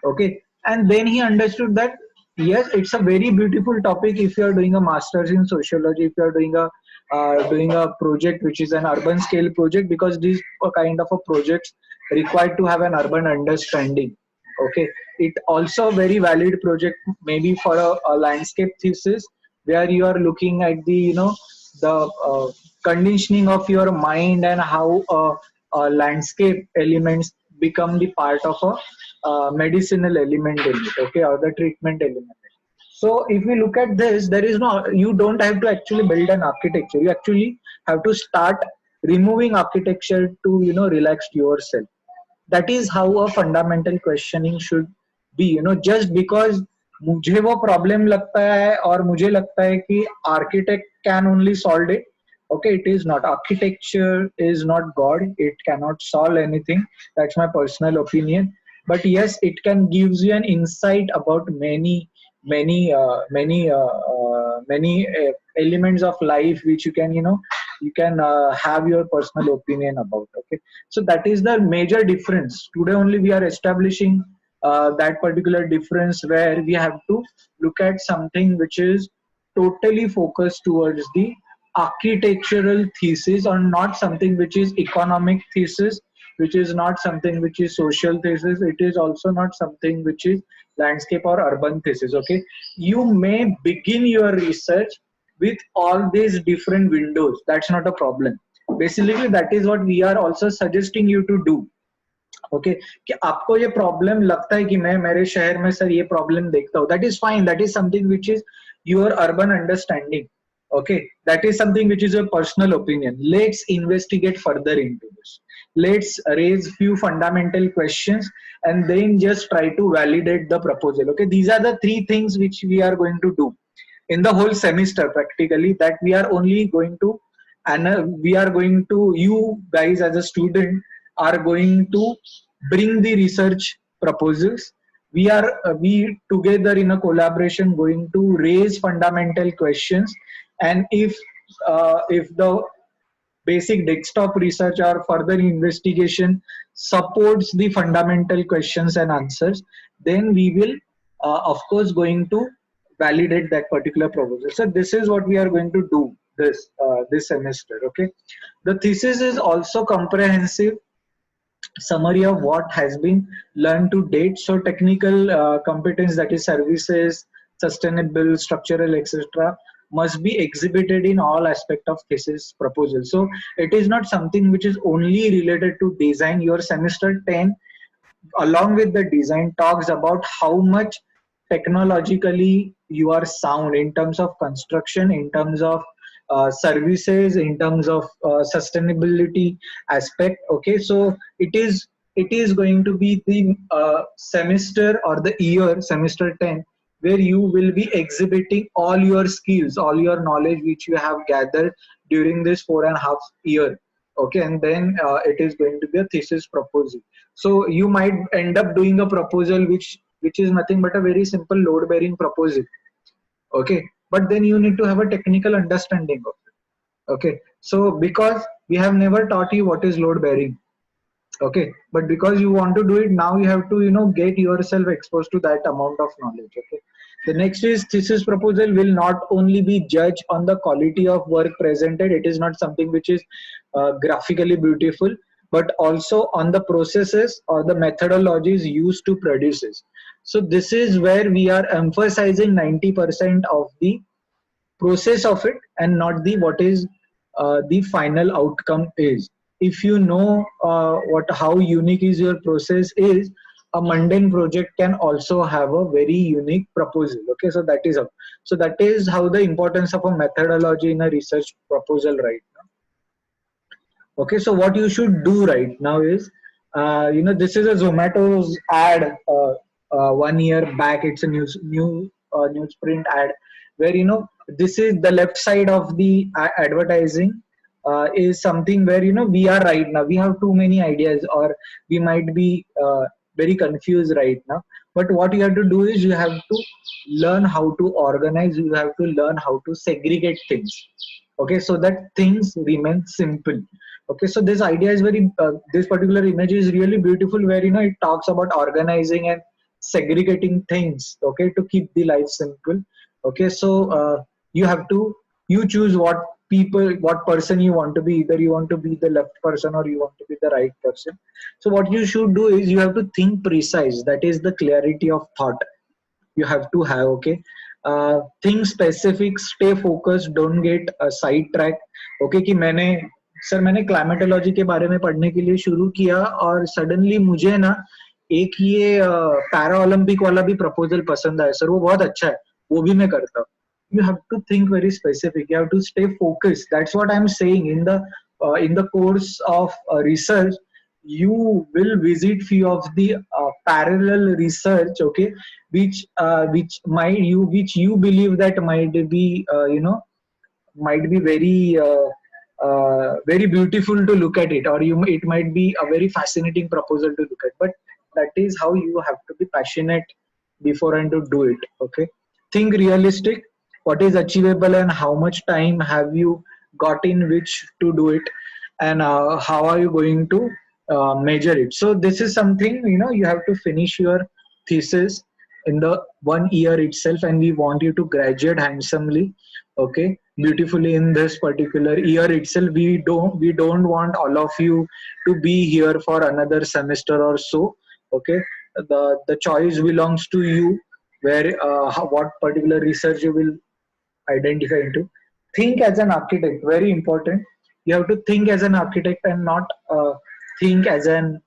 S1: Okay, and then he understood that yes, it's a very beautiful topic if you are doing a master's in sociology, if you are doing a project which is an urban scale project, because these are kind of a projects required to have an urban understanding. Okay, it also a very valid project maybe for a landscape thesis, where you are looking at the the conditioning of your mind and how landscape elements become the part of a medicinal element in it, okay, or the treatment element. So if we look at this, there is no, you don't have to actually build an architecture. You actually have to start removing architecture to relax yourself. That is how a fundamental questioning should be. Just because मुझे वो problem लगता है और मुझे लगता है कि architect can only solve it. Okay, it is not. Architecture is not God. It cannot solve anything. That's my personal opinion. But yes, it can gives you an insight about many elements of life which you can you can have your personal opinion about. Okay, so that is the major difference. Today only we are establishing that particular difference, where we have to look at something which is totally focused towards the architectural thesis, or not something which is economic thesis, which is not something which is social thesis, it is also not something which is landscape or urban thesis. Okay, you may begin your research with all these different windows, that's not a problem. Basically that is what we are also suggesting you to do. Okay कि आपको ये problem लगता है कि मैं मेरे शहर में सर ये प्रॉब्लम देखता हूँ, that is fine, that is something which is your urban understanding. Okay, that is something which is your personal opinion. Let's investigate further into this. Let's raise few fundamental questions and then just try to validate the proposal. Okay, these are the three things which we are going to do in the whole semester practically, that we are only going to, and we are going to, you guys as a student are going to bring the research proposals. We together in a collaboration going to raise fundamental questions, and if the basic desktop research or further investigation supports the fundamental questions and answers, then we will of course going to validate that particular proposal. So this is what we are going to do this semester. Okay, the thesis is also comprehensive summary of what has been learned to date. So technical competence, that is services, sustainable, structural, etc., must be exhibited in all aspect of thesis proposal. So it is not something which is only related to design. Your semester 10 along with the design talks about how much technologically you are sound in terms of construction, in terms of services, in terms of sustainability aspect. Okay, so it is going to be the semester or the year semester 10 where you will be exhibiting all your skills, all your knowledge which you have gathered during this 4.5 year. Okay, and then it is going to be a thesis proposal. So you might end up doing a proposal which is nothing but a very simple load bearing proposal. Okay, but then you need to have a technical understanding of it. Okay, so because we have never taught you what is load bearing, okay, but because you want to do it now, you have to get yourself exposed to that amount of knowledge. Okay, the next is thesis proposal will not only be judged on the quality of work presented, it is not something which is graphically beautiful, but also on the processes or the methodologies used to produce it. So this is where we are emphasizing 90% of the process of it and not the what is the final outcome is. If you know how unique is your process is, a mundane project can also have a very unique proposal. Okay, so that is how the importance of a methodology in a research proposal right now. Okay, so what you should do right now is this is a Zomato's ad 1 year back. It's a newsprint ad where this is the left side of the advertising is something where we are right now. We have too many ideas, or we might be very confused right now. But what you have to do is you have to learn how to organize. You have to learn how to segregate things. Okay, so that things remain simple. Okay, so this idea is very this particular image is really beautiful, where it talks about organizing and segregating things. Okay, to keep the life simple. Okay, so you choose what person you want to be. Either you want to be the left person or you want to be the right person. So what you should do is you have to think precise. That is the clarity of thought you have to have. Okay, think specific, stay focused, don't get sidetracked. Okay, कि मैंने climatology के बारे में पढ़ने के लिए शुरू किया और सडनली मुझे ना एक ये पैरा ओलंपिक वाला भी प्रपोजल पसंद आया सर, वो बहुत अच्छा है, वो भी मैं करता हूँ. You have to think very specific. You have to stay focused. That's what I'm saying. In the course of research, you will visit few of the parallel research. Okay, which you believe that might be might be very beautiful to look at it, or it might be a very fascinating proposal to look at. But that is how you have to be passionate before and to do it. Okay, think realistic. What is achievable and how much time have you got in which to do it, and how are you going to measure it. So this is something, you have to finish your thesis in the 1 year itself, and we want you to graduate handsomely, okay, beautifully in this particular year itself. We don't want all of you to be here for another semester or so, okay. The choice belongs to you, where what particular research you will identify into. Think as an architect, very important. You have to think as an architect and not think as an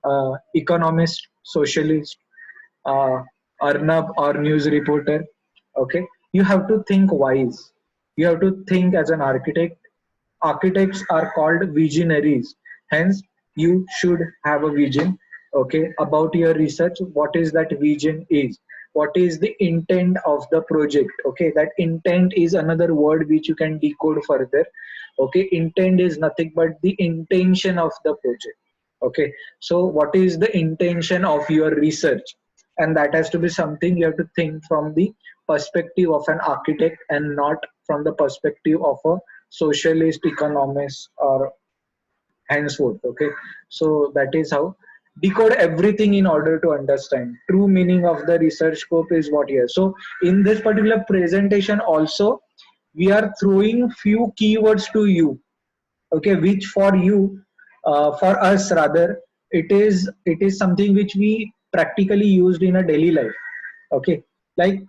S1: economist, socialist, uh, Arnab or news reporter. Okay, you have to think wise. You have to think as an architect. Architects are called visionaries. Hence, you should have a vision, okay, about your research. What is that vision is? What is the intent of the project? Okay, that intent is another word which you can decode further. Okay, intent is nothing but the intention of the project. Okay, so what is the intention of your research? And that has to be something you have to think from the perspective of an architect and not from the perspective of a socialist economist or henceforth. Okay, so that is how decode everything in order to understand true meaning of the research scope is what here. So in this particular presentation also, we are throwing few keywords to you, okay, which for you, for us rather, it is something which we practically used in a daily life. Okay, like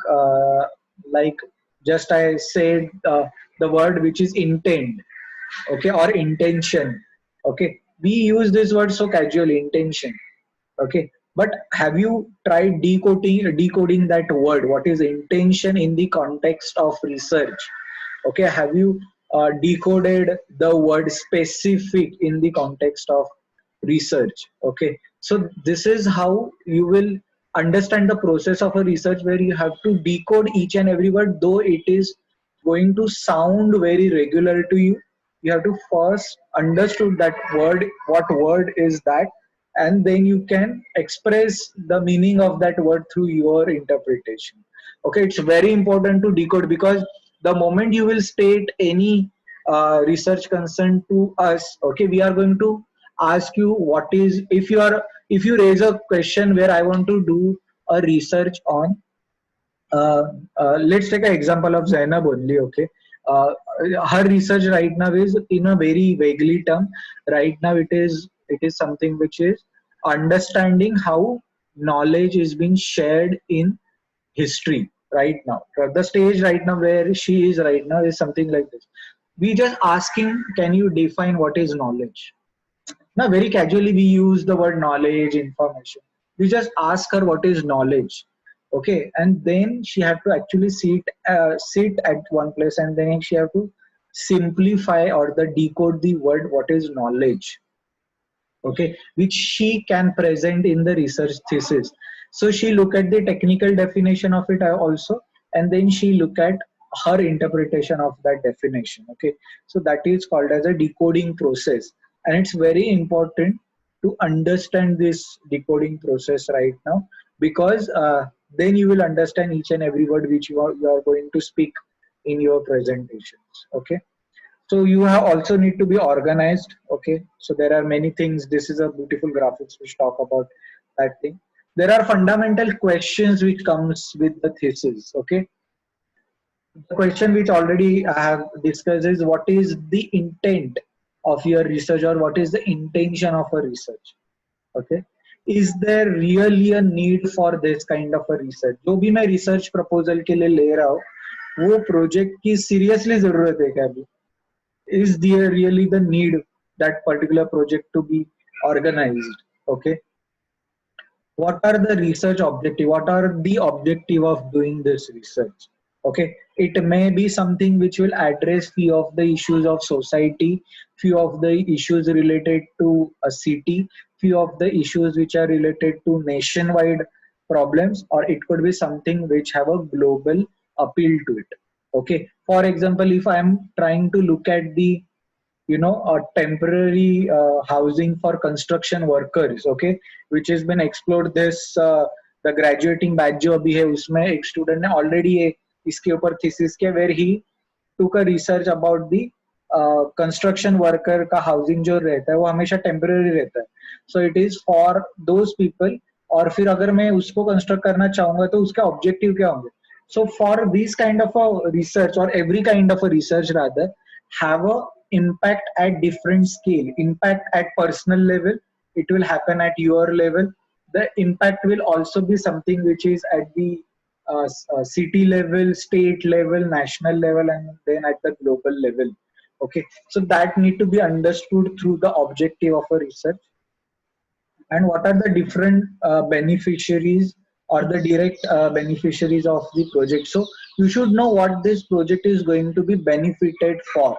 S1: like just I said the word which is intent, okay, or intention. Okay, we use this word so casually, intention. Okay, but have you tried decoding that word, what is intention in the context of research? Okay, have you decoded the word specific in the context of research? Okay, so this is how you will understand the process of a research, where you have to decode each and every word. Though it is going to sound very regular to you, you have to first understood that word, what word is that, and then you can express the meaning of that word through your interpretation. Okay, it's very important to decode, because the moment you will state any research concern to us, okay, we are going to ask you what is, if you raise a question where I want to do a research on, uh, let's take an example of Zainab only. Okay, uh, her research right now is in a very vaguely term. Right now, it is something which is understanding how knowledge is being shared in history right now. The stage right now where she is right now is something like this. We just asking, can you define what is knowledge? Now, very casually, we use the word knowledge, information. We just ask her what is knowledge, okay, and then she have to actually sit at one place, and then she have to simplify or the decode the word what is knowledge, okay, which she can present in the research thesis. So she look at the technical definition of it also, and then she look at her interpretation of that definition. Okay, so that is called as a decoding process, and it's very important to understand this decoding process right now, because then you will understand each and every word which you are going to speak in your presentations. Okay, so you have also need to be organized. Okay, so there are many things. This is a beautiful graphics which talk about that thing. There are fundamental questions which comes with the thesis. Okay, the question which already I have discussed is, what is the intent of your research, or what is the intention of a research? Okay, is there really a need for this kind of a research? जो भी मैं research proposal के लिए ले रहा हूँ, वो project की seriously जरूरत है क्या अभी? Is there really the need that particular project to be organized? Okay, what are the research objective, what are the objective of doing this research? Okay, it may be something which will address few of the issues of society, few of the issues related to a city, few of the issues which are related to nationwide problems, or it could be something which have a global appeal to it. Okay, for example, if I am trying to look at the a temporary housing for construction workers, okay, which has been explored this the graduating batch जो अभी है उसमें एक student ने already इसके ऊपर thesis किया, where he took a research about the construction worker का हाउसिंग जो रहता है वो हमेशा टेम्पररी रहता है, so it is for those people. और फिर अगर मैं उसको कंस्ट्रक्ट करना चाहूंगा तो उसके ऑब्जेक्टिव क्या होंगे? So for this kind of a research, or every kind of a research rather, have a impact at different scale. Impact at personal level, it will happen at your level. The impact will also be something which is at the city level, state level, national level, and then at the global level. Okay, so that need to be understood through the objective of a research. And what are the different beneficiaries or the direct beneficiaries of the project. So you should know what this project is going to be benefited for.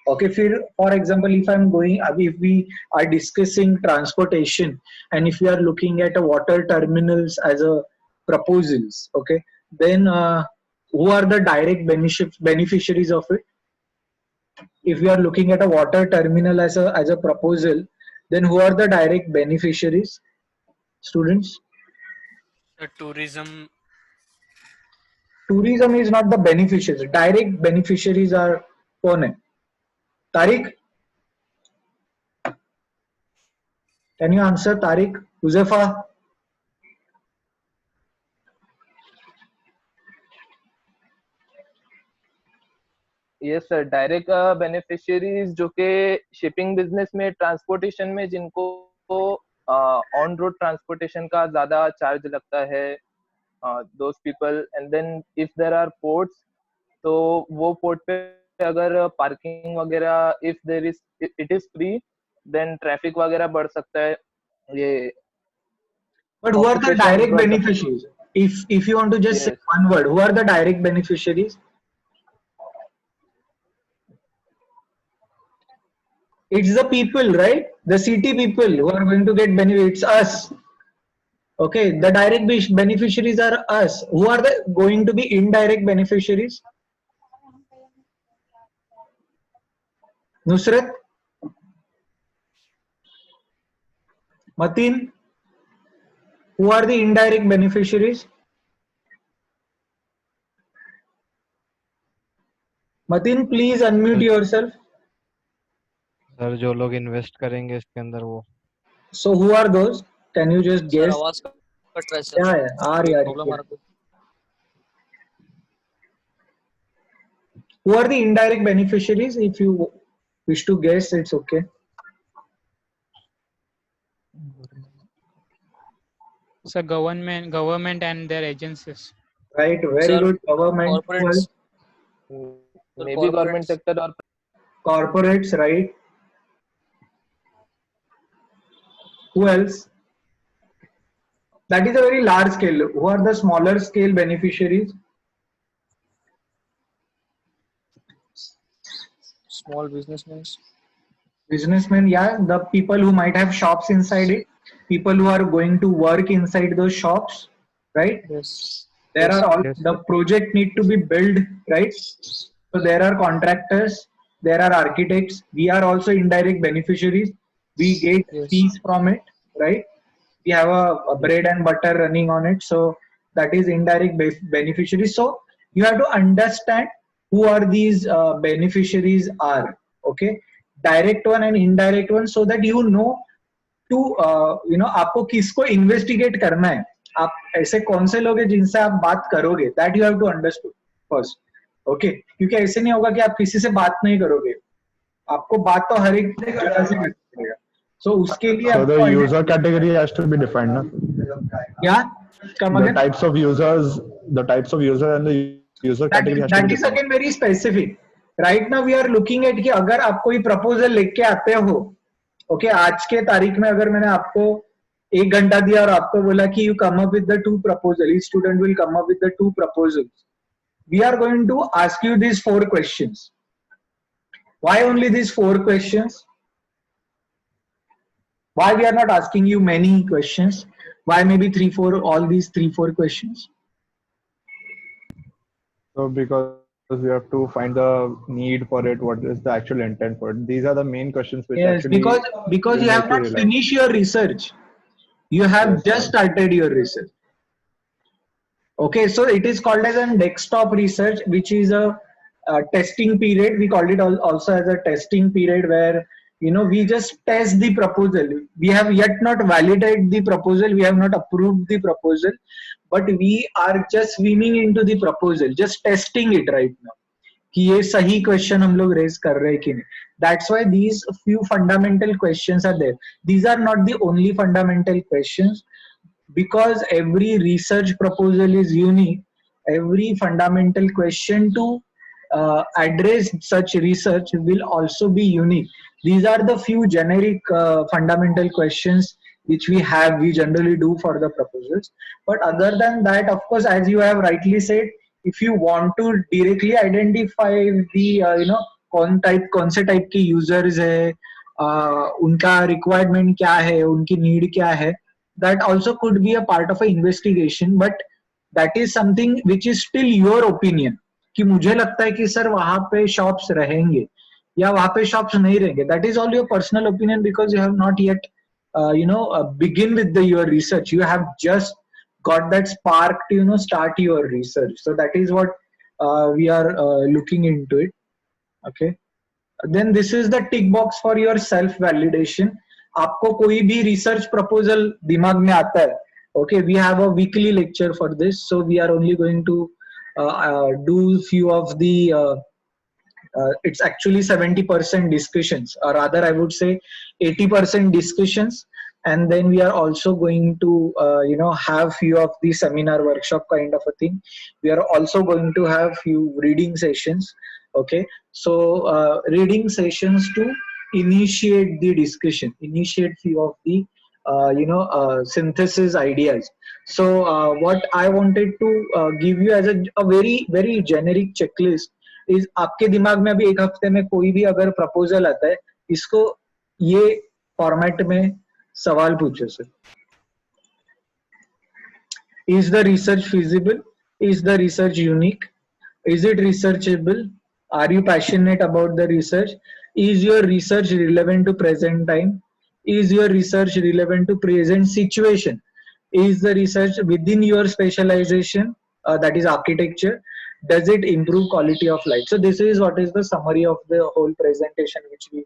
S1: Okay, for example, if we are discussing transportation, and if we are looking at a water terminals as a proposals, okay, then who are the direct beneficiaries of it? If we are looking at a water terminal as a proposal, then who are the direct beneficiaries, students?
S5: The tourism.
S1: Tourism is not the beneficiaries. Direct beneficiaries are कौन है? Tariq, can you answer? Tariq, Huzefa?
S8: Yes sir, direct beneficiaries जो कि shipping business में, transportation में, जिनको on road transportation का ज्यादा charge लगता है, those people. And then if there are ports, तो वो पोर्ट पे अगर पार्किंग वगैरह, if there is it is free, then traffic वगैरह बढ़ सकता है. ये
S1: But who are the direct beneficiaries? If you want to just say one word, who are the direct beneficiaries? It's the people, right? The city people who are going to get benefits. Us. Okay, the direct beneficiaries are us. Who are the going to be indirect beneficiaries? Nusrat? Mateen? Who are the indirect beneficiaries? Mateen, please unmute yourself.
S7: Sir जो लोग invest करेंगे इसके अंदर वो.
S1: So who are those? Can you just guess?
S6: आवाज cut रहा है sir.
S1: क्या है? आ रही
S6: प्रॉब्लम आ रहा है.
S1: Who are the indirect beneficiaries? If you wish to guess, it's okay.
S4: So government and their agencies.
S1: Right, very
S6: Sir,
S1: good. Government,
S6: corporates.
S8: May be government sector और
S1: corporates, right? Who else? That is a very large scale. Who are the smaller scale beneficiaries?
S6: Small businessmen.
S1: Businessmen, yeah, the people who might have shops inside it, people who are going to work inside those shops, right?
S6: Yes.
S1: There are all
S7: Yes.
S1: the project need to be built, right? So there are contractors, there are architects. We are also indirect beneficiaries. We get
S6: Yes.
S1: fees from it, right? We have a bread and butter running on it, so that is indirect beneficiaries. So you have to understand who are these beneficiaries are, okay? Direct one and indirect one, so that you know to आपको किसको investigate करना है, आप ऐसे कौन से लोग हैं जिनसे आप बात करोगे, that you have to understood first. Okay, क्योंकि ऐसे नहीं होगा कि आप किसी से बात नहीं करोगे, आपको बात तो हर एक जगह से करनी पड़ेगा. सो उसके लिए
S2: So the user category has to be defined, na?
S1: Yeah, come
S2: The
S1: again.
S2: types of users and the user category has to
S1: That
S2: be
S1: is
S2: defined.
S1: again very specific. Right now we are looking at कि अगर आप कोई proposal लेके आते हो, okay, आज के तारीख में अगर मैंने आपको 1 घंटा दिया और आपको बोला कि you come up with the 2 proposal, each student will come up with the 2 proposals. We are going to ask you these 4 questions. Why only these 4 questions? Why we are not asking you many questions? Why maybe 3-4, all these 3-4 questions?
S2: So because we have to find the need for it, what is the actual intent for it. These are the main questions which
S1: Yes,
S2: actually
S1: because
S2: will
S1: you have
S2: make
S1: not
S2: realize.
S1: finished your research. You have
S2: Yes,
S1: just started your research. Okay, so it is called as a desktop research, which is a testing period. We called it also as a testing period, where we just test the proposal. We have yet not validated the proposal, we have not approved the proposal, but we are just swimming into the proposal, just testing it right now कि ये सही question हम लोग raise कर रहे हैं कि नहीं. That's why these few fundamental questions are there. These are not the only fundamental questions, because every research proposal is unique. Every fundamental question to address such research will also be unique. These are the few generic fundamental questions which we generally do for the proposals. But other than that, of course, as you have rightly said, if you want to directly identify the कौन से type के users है, उनका requirement क्या है, उनकी need क्या है, that also could be a part of a investigation, but that is something which is still your opinion कि मुझे लगता है कि सर वहां पे शॉप्स रहेंगे या वहां पे शॉप्स नहीं रहेंगे. that is all your personal opinion, because you have not yet begin with your research. You have just got that spark to start your research. So that is what we are looking into it. Okay, then this is the tick box for your self validation. आपको कोई भी research proposal दिमाग में आता है, okay, we have a weekly lecture for this, so we are only going to do few of the it's actually 70% discussions, or rather I would say 80% discussions, and then we are also going to have few of the seminar workshop kind of a thing. We are also going to have few reading sessions. Okay, so reading sessions to initiate the discussion, initiate few of the synthesis ideas. So what I wanted to give you as a very very generic checklist is, आपके दिमाग में अभी एक हफ्ते में कोई भी अगर प्रपोजल आता है, इसको ये फॉर्मेट में सवाल पूछो sir. Is the research feasible? Is the research unique? Is it researchable? Are you passionate about the research? Is your research relevant to present time? Is your research relevant to present situation? Is the research within your specialization, that is architecture? Does it improve quality of life? So this is what is the summary of the whole presentation which we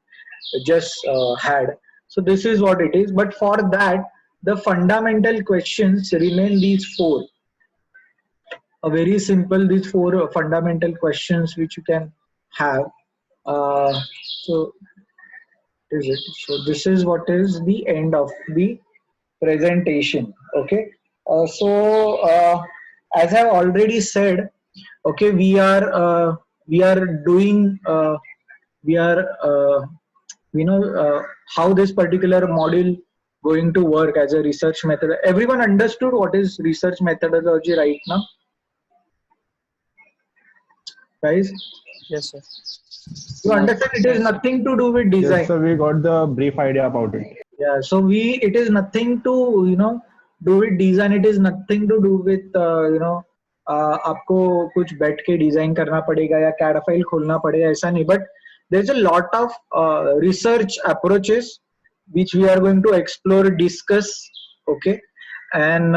S1: just had. So this is what it is. But for that, the fundamental questions remain these four. A very simple, these four fundamental questions which you can have. So this is what is the end of the presentation. Okay. As I have already said, okay, we are doing how this particular module going to work as a research method. Everyone understood what is research methodology right now, guys?
S6: Yes, sir.
S1: You understand it is nothing to do with design.
S2: Yes, so we got the brief idea about it.
S1: Yeah, so it is nothing to do with design. It is nothing to do with आपको कुछ बैठ के design करना पड़ेगा या CAD file खोलना पड़ेगा, ऐसा नहीं. But there's a lot of research approaches which we are going to explore, discuss. Okay, and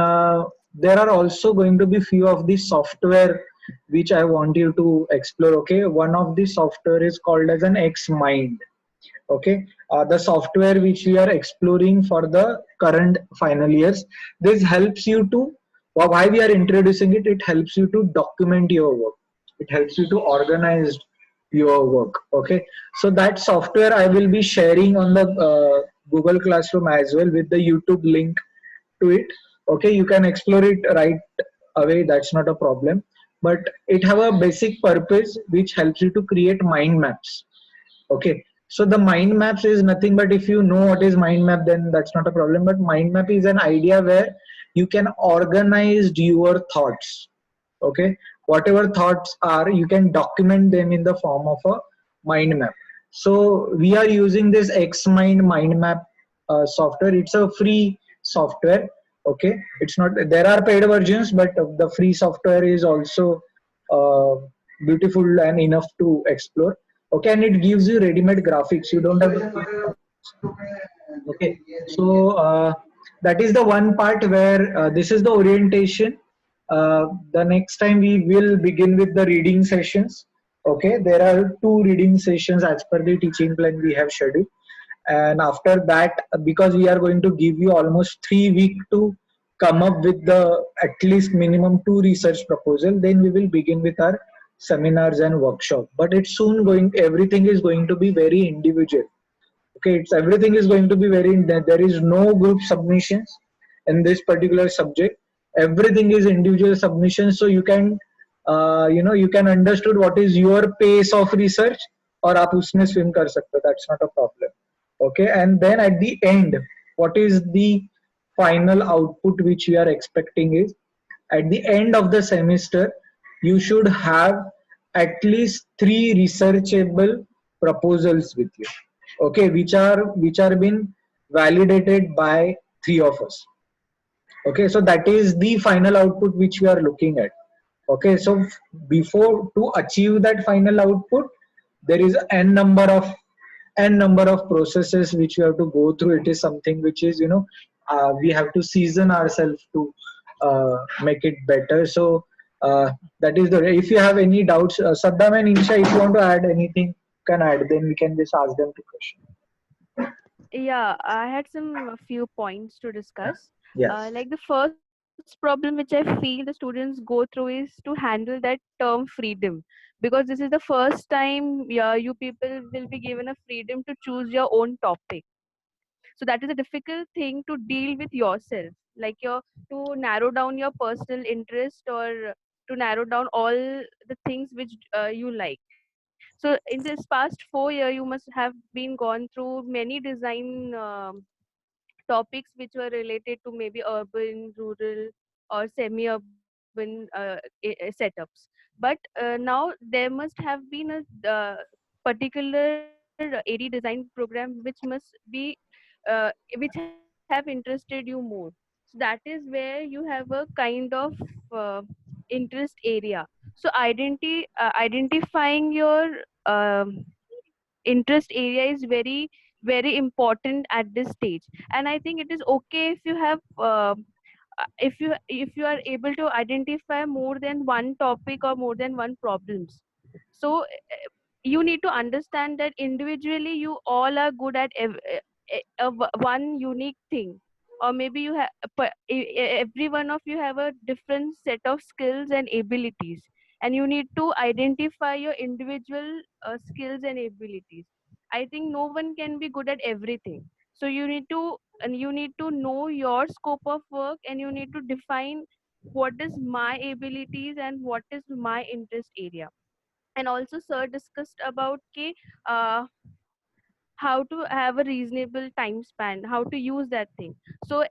S1: there are also going to be few of the software which I want you to explore. Okay, one of the software is called as an XMind. Okay, the software which we are exploring for the current final years. This helps you to, why we are introducing it, it helps you to document your work. It helps you to organize your work. Okay, so that software I will be sharing on the Google Classroom as well with the YouTube link to it. Okay, you can explore it right away, that's not a problem. But it have a basic purpose which helps you to create mind maps. Okay, so the mind maps is nothing but, if you know what is mind map, then that's not a problem. But mind map is an idea where you can organize your thoughts. Okay, whatever thoughts are, you can document them in the form of a mind map. So we are using this XMind mind map software. It's a free software. Okay, it's not, there are paid versions, but the free software is also beautiful and enough to explore. Okay, and it gives you ready-made graphics. You don't have to. Okay, so that is the one part where this is the orientation. The next time we will begin with the reading sessions. Okay, there are two reading sessions as per the teaching plan we have scheduled, and after that, because we are going to give you almost 3 weeks to come up with the at least minimum two research proposal, then we will begin with our seminars and workshop. But it's soon going, everything is going to be very individual. Okay, it's everything is going to be very, there is no group submissions in this particular subject. Everything is individual submission, so you can you can understood what is your pace of research, or आप उसमें swim कर सकते हो, that's not a problem. Okay, and then at the end, what is the final output which we are expecting is, at the end of the semester you should have at least 3 researchable proposals with you, okay, which are been validated by 3 of us. Okay, so that is the final output which we are looking at. Okay, so before to achieve that final output, there is n number of processes which we have to go through. It is something which is, we have to season ourselves to make it better. So that is the, if you have any doubts, Saddam and Insha, if you want to add anything, can add, then we can just ask them to question.
S9: Yeah, I had some few points to discuss.
S1: Yes.
S9: Like the first problem which I feel the students go through is to handle that term freedom, because this is the first time, yeah, you people will be given a freedom to choose your own topic. So that is a difficult thing to deal with yourself, like your to narrow down your personal interest, or to narrow down all the things which you like. So in this past 4 year, you must have been gone through many design topics which were related to maybe urban, rural, or semi-urban setups. But now there must have been a particular AD design program which must be which have interested you more. So that is where you have a kind of uh, interest area. So identifying your interest area is very very important at this stage. And I think it is okay if you have if you are able to identify more than one topic or more than one problems. So you need to understand that individually you all are good at one unique thing, or maybe you have every one of you have a different set of skills and abilities, and you need to identify your individual skills and abilities. I think no one can be good at everything. So you need to know your scope of work, and you need to define what is my abilities and what is my interest area. And also sir discussed about uh, how to have a reasonable time span, how to use that thing. So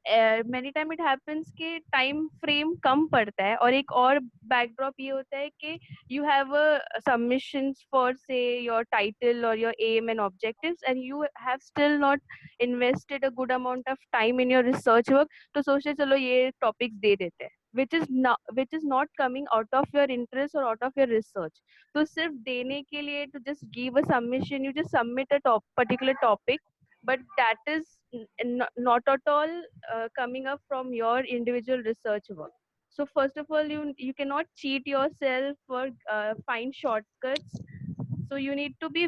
S9: many time it happens कि time frame कम पड़ता है, और एक और backdrop ये होता है कि you have a submissions for say your title or your aim and objectives, and you have still not invested a good amount of time in your research work. तो सोचे चलो ये topics दे देते हैं, which is not coming out of your interest or out of your research. तो सिर्फ देने के लिए to just give a submission, you just submit a particular topic, but that is not at all coming up from your individual research work. So first of all, you cannot cheat yourself or find shortcuts. So you need to be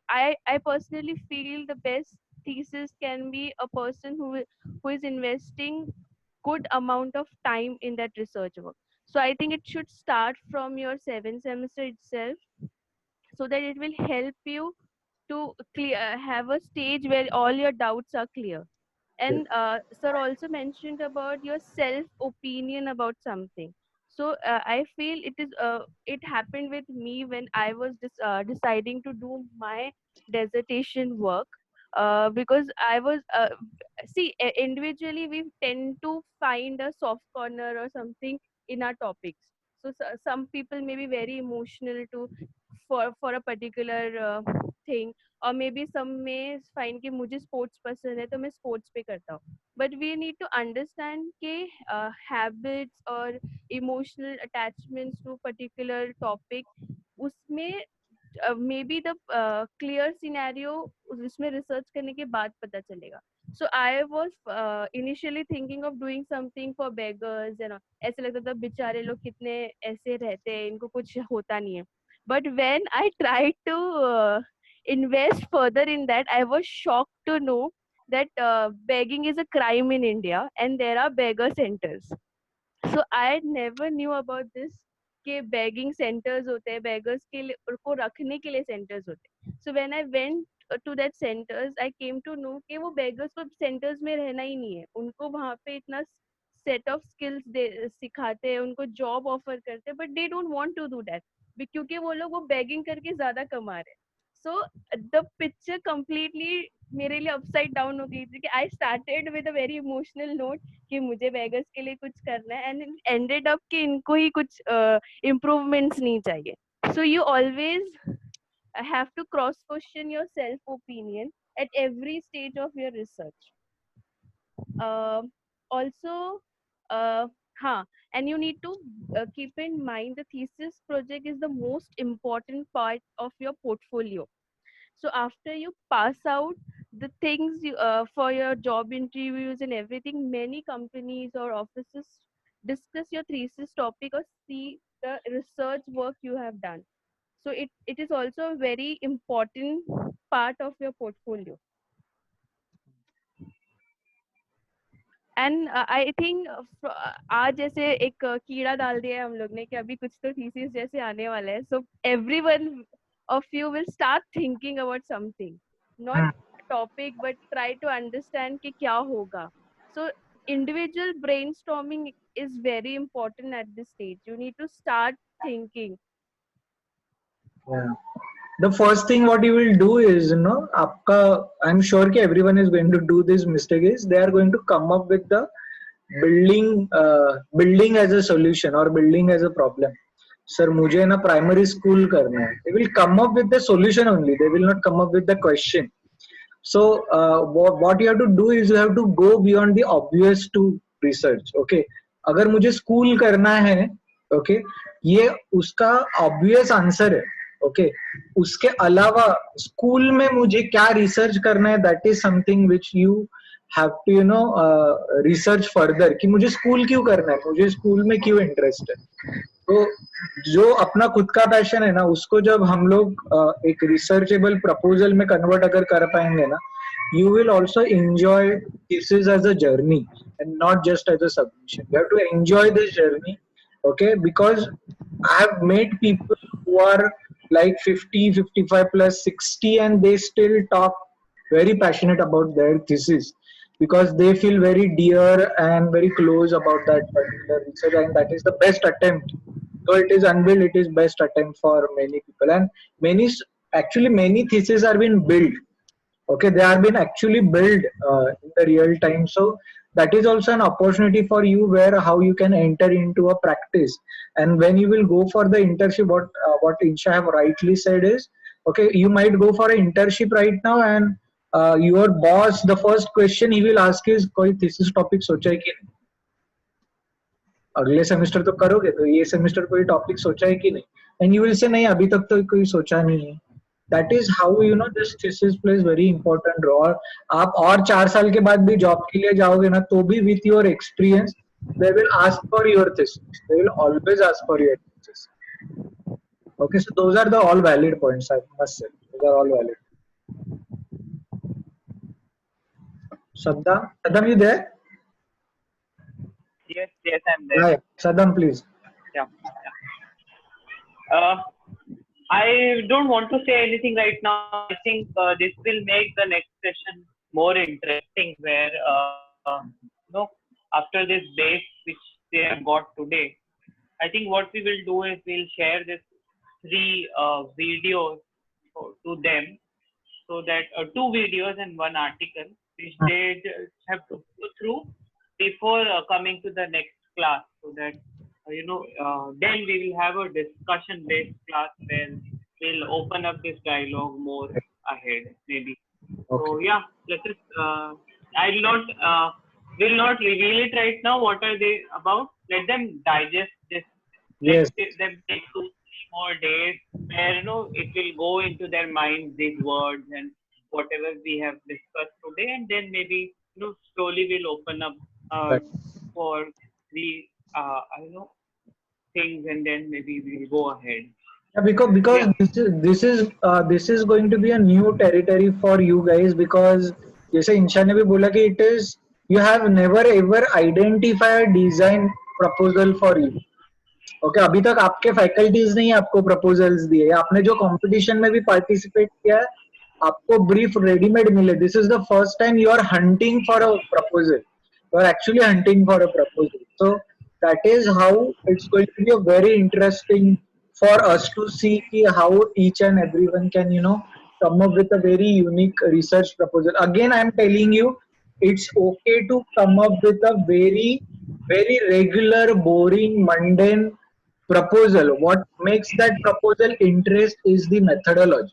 S9: I personally feel the best thesis can be a person who is investing good amount of time in that research work. So I think it should start from your seventh semester itself, so that it will help you to have a stage where all your doubts are clear. And sir also mentioned about your self opinion about something. So I feel it happened with me when I was deciding to do my dissertation work. Because I was see individually we tend to find a soft corner or something in our topics. So some people may be very emotional to for a particular thing, और may be some में fine कि मुझे sports पसंद है तो मैं sports पे करता हूँ. But we need to understand के हैबिट्स और emotional attachments to particular topic, उसमें may be the clear scenario उसमें रिसर्च करने के बाद पता चलेगा. So I was initially thinking of doing something for beggars and ऐसे लगता था बेचारे लोग कितने ऐसे रहते हैं, इनको कुछ होता नहीं है. But when I tried to invest further in that, I was shocked to know that begging is a crime in India and there are beggar centers. So I never knew about this कि begging centers होते हैं, beggars के लिए उनको रखने के लिए centers होते हैं. So when I went to that centers, I came to know कि वो beggars को centers में रहना ही नहीं है. उनको वहाँ पे इतना set of skills सिखाते हैं, उनको job offer करते हैं, but they don't want to do that क्योंकि वो लोग वो begging करके ज़्यादा कमा रहे हैं. So the picture completely मेरे लिए upside down हो गई थी कि I started with a very emotional note कि मुझे बेगर्स के लिए कुछ करना है एंड एंडेड अप कि इनको ही कुछ इम्प्रूवमेंट्स नहीं चाहिए. So you always have to cross question your self opinion at every stage of your research. Also, and you need to keep in mind the thesis project is the most important part of your portfolio. So after you pass out the things for your job interviews and everything, many companies or offices discuss your thesis topic or see the research work you have done. So it is also a very important part of your portfolio. And I think आज जैसे एक कीड़ा डाल दिया है हम लोग ने कि अभी कुछ तो थीसिस जैसे आने वाला है. So everyone of you will start thinking about something, not topic but try to understand कि क्या होगा. So individual brainstorming is very important at this stage. You need to start thinking.
S1: Yeah. The first thing what you will do is, आपका, I'm sure कि everyone is going to do this mistake is they are going to come up with the building as a solution or building as a problem. Sir, मुझे ना primary school करना है. They will come up with the solution only. They will not come up with the question. So what you have to do is you have to go beyond the obvious to research. Okay. अगर मुझे school करना है, okay, ये उसका obvious answer है. Okay. उसके अलावा school में मुझे क्या research करना है, that is something which you have to research further कि मुझे school क्यों करना है, मुझे school में क्यों interest है. तो जो अपना खुद का पैशन है ना, उसको जब हम लोग एक रिसर्चेबल प्रपोजल में कन्वर्ट अगर कर पाएंगे ना, you will also enjoy thesis as a journey and not just as a submission. You have to enjoy this journey, okay? Because I have met people who are like 50, 55 plus 60 and they still talk very passionate about their thesis because they feel very dear and very close about that particular research, and that is the best attempt. So it is unveiled, it is best attempt for many people, and many theses are being built. Okay, they are being actually built in the real time. So that is also an opportunity for you where how you can enter into a practice. And when you will go for the internship, what Insha have rightly said is, okay, you might go for an internship right now and your boss, the first question he will ask is कोई thesis topic सोचा है कि नहीं. अगले semester तो करोगे, तो ये सेमेस्टर कोई टॉपिक सोचा है कि नहीं, एंड यू विल से नहीं अभी तक तो कोई सोचा नहीं है. That is how this thesis plays very important role. आप और 4 साल के बाद भी जॉब के लिए जाओगे ना, तो भी with your experience they will ask for your thesis. They will always ask for your thesis. Okay, so those are the all valid points, I must say. Those are all valid. Saddam, you there?
S10: Yes, I'm there.
S1: Right. Saddam, please.
S10: Yeah. I don't want to say anything right now. I think this will make the next session more interesting where, after this base which they have got today, I think what we will do is we'll share this 3 videos to them, so that 2 videos and 1 article which they have to go through before coming to the next class, so that then we will have a discussion based class where we'll open up this dialogue more ahead maybe. Okay. So yeah, let us will not reveal it right now what are they about. Let them digest this.
S1: Yes.
S10: Let them take 2-3 more days where it will go into their minds, these words and whatever we have discussed today, and then maybe slowly we'll open up for the things, and then maybe we'll go ahead.
S1: Yeah, because this is going to be a new territory for you guys because जैसे इंशा ने भी बोला कि it is you have never ever identified a design proposal for you. Okay अभी तक आपके faculties ने ही आपको प्रपोजल्स दिए आपने जो कंपटीशन में भी पार्टिसिपेट किया है आपको ब्रीफ रेडीमेड मिले this is the first time you are hunting for a proposal you are actually hunting for a proposal so that is how it's going to be a very interesting for us to see कि how each and everyone can come up with a very unique research proposal again I am telling you it's okay to come up with a very regular boring mundane proposal. What makes that proposal interest is the methodology,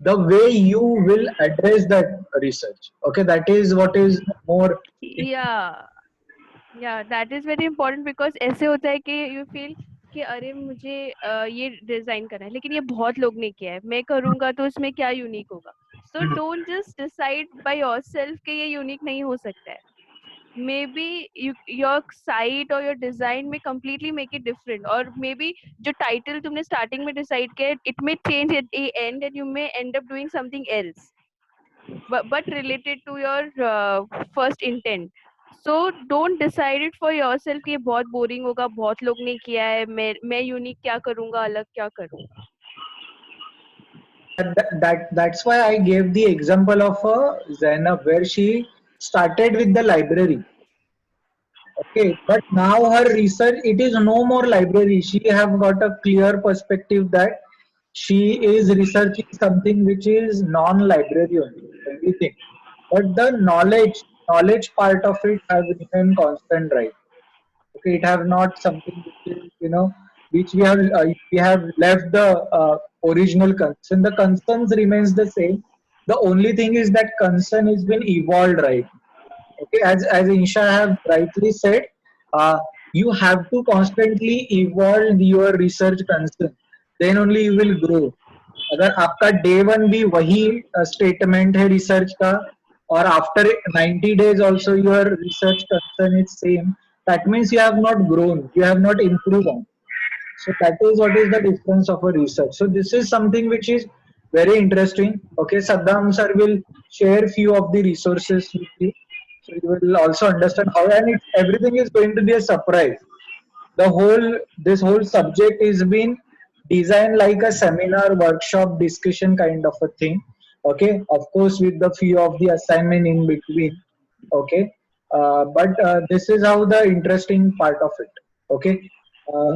S1: the way you will address that research. Okay, that is what is more.
S9: या that is very important because ऐसे होता है कि you feel कि अरे मुझे ये design करना है लेकिन ये बहुत लोग ने किया है मैं करूंगा तो उसमें क्या यूनिक होगा so don't just decide by yourself कि ये यूनिक नहीं हो सकता है मे बी योर साइट और योर डिजाइन में completely make it different और मे बी जो टाइटल तुमने स्टार्टिंग में डिसाइड किया it may change at the end and you may and up doing something else but related to your first intent so don't decide it for yourself कि ये बहुत boring होगा बहुत लोग ने किया है मैं unique क्या करूँगा अलग क्या करूँगा
S1: That's why I gave the example of Zainab where she started with the library. Okay, but now her research it is no more library. She have got a clear perspective that she is researching something which is non-library only, everything. But the knowledge part of it has remained constant, right? Okay, it have not something which is which we have left the original concern. The concerns remains the same. The only thing is that concern has been evolved, right? Okay, as Insha have rightly said, you have to constantly evolve your research concern. Then only you will grow. अगर आपका day one भी वही statement है research का और after 90 days also your research concern is same, that means you have not grown, you have not improved on. So that is what is the difference of a research. So this is something which is very interesting. Okay, Saddam sir will share few of the resources with you. So you will also understand how, and everything is going to be a surprise. This whole subject is been designed like a seminar, workshop, discussion kind of a thing. Okay, of course with the few of the assignment in between. Okay, but this is how the interesting part of it. Okay,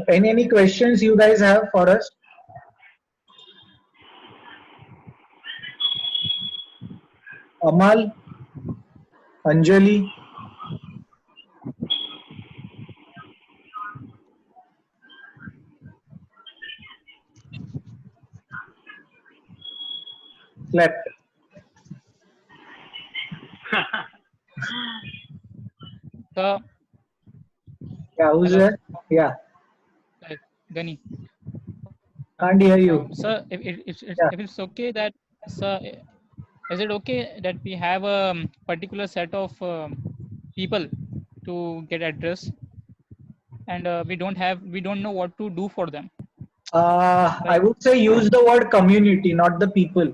S1: any questions you guys have for us? Amal, Anjali. Clapped.
S4: So,
S1: yeah, who's
S4: hello?
S1: there? Yeah.
S4: Gani.
S1: Can't hear you.
S4: Sir, if it's okay that, sir, is it okay that we have a particular set of people to get address, and we don't know what to do for them?
S1: I would say use the word community, not the people.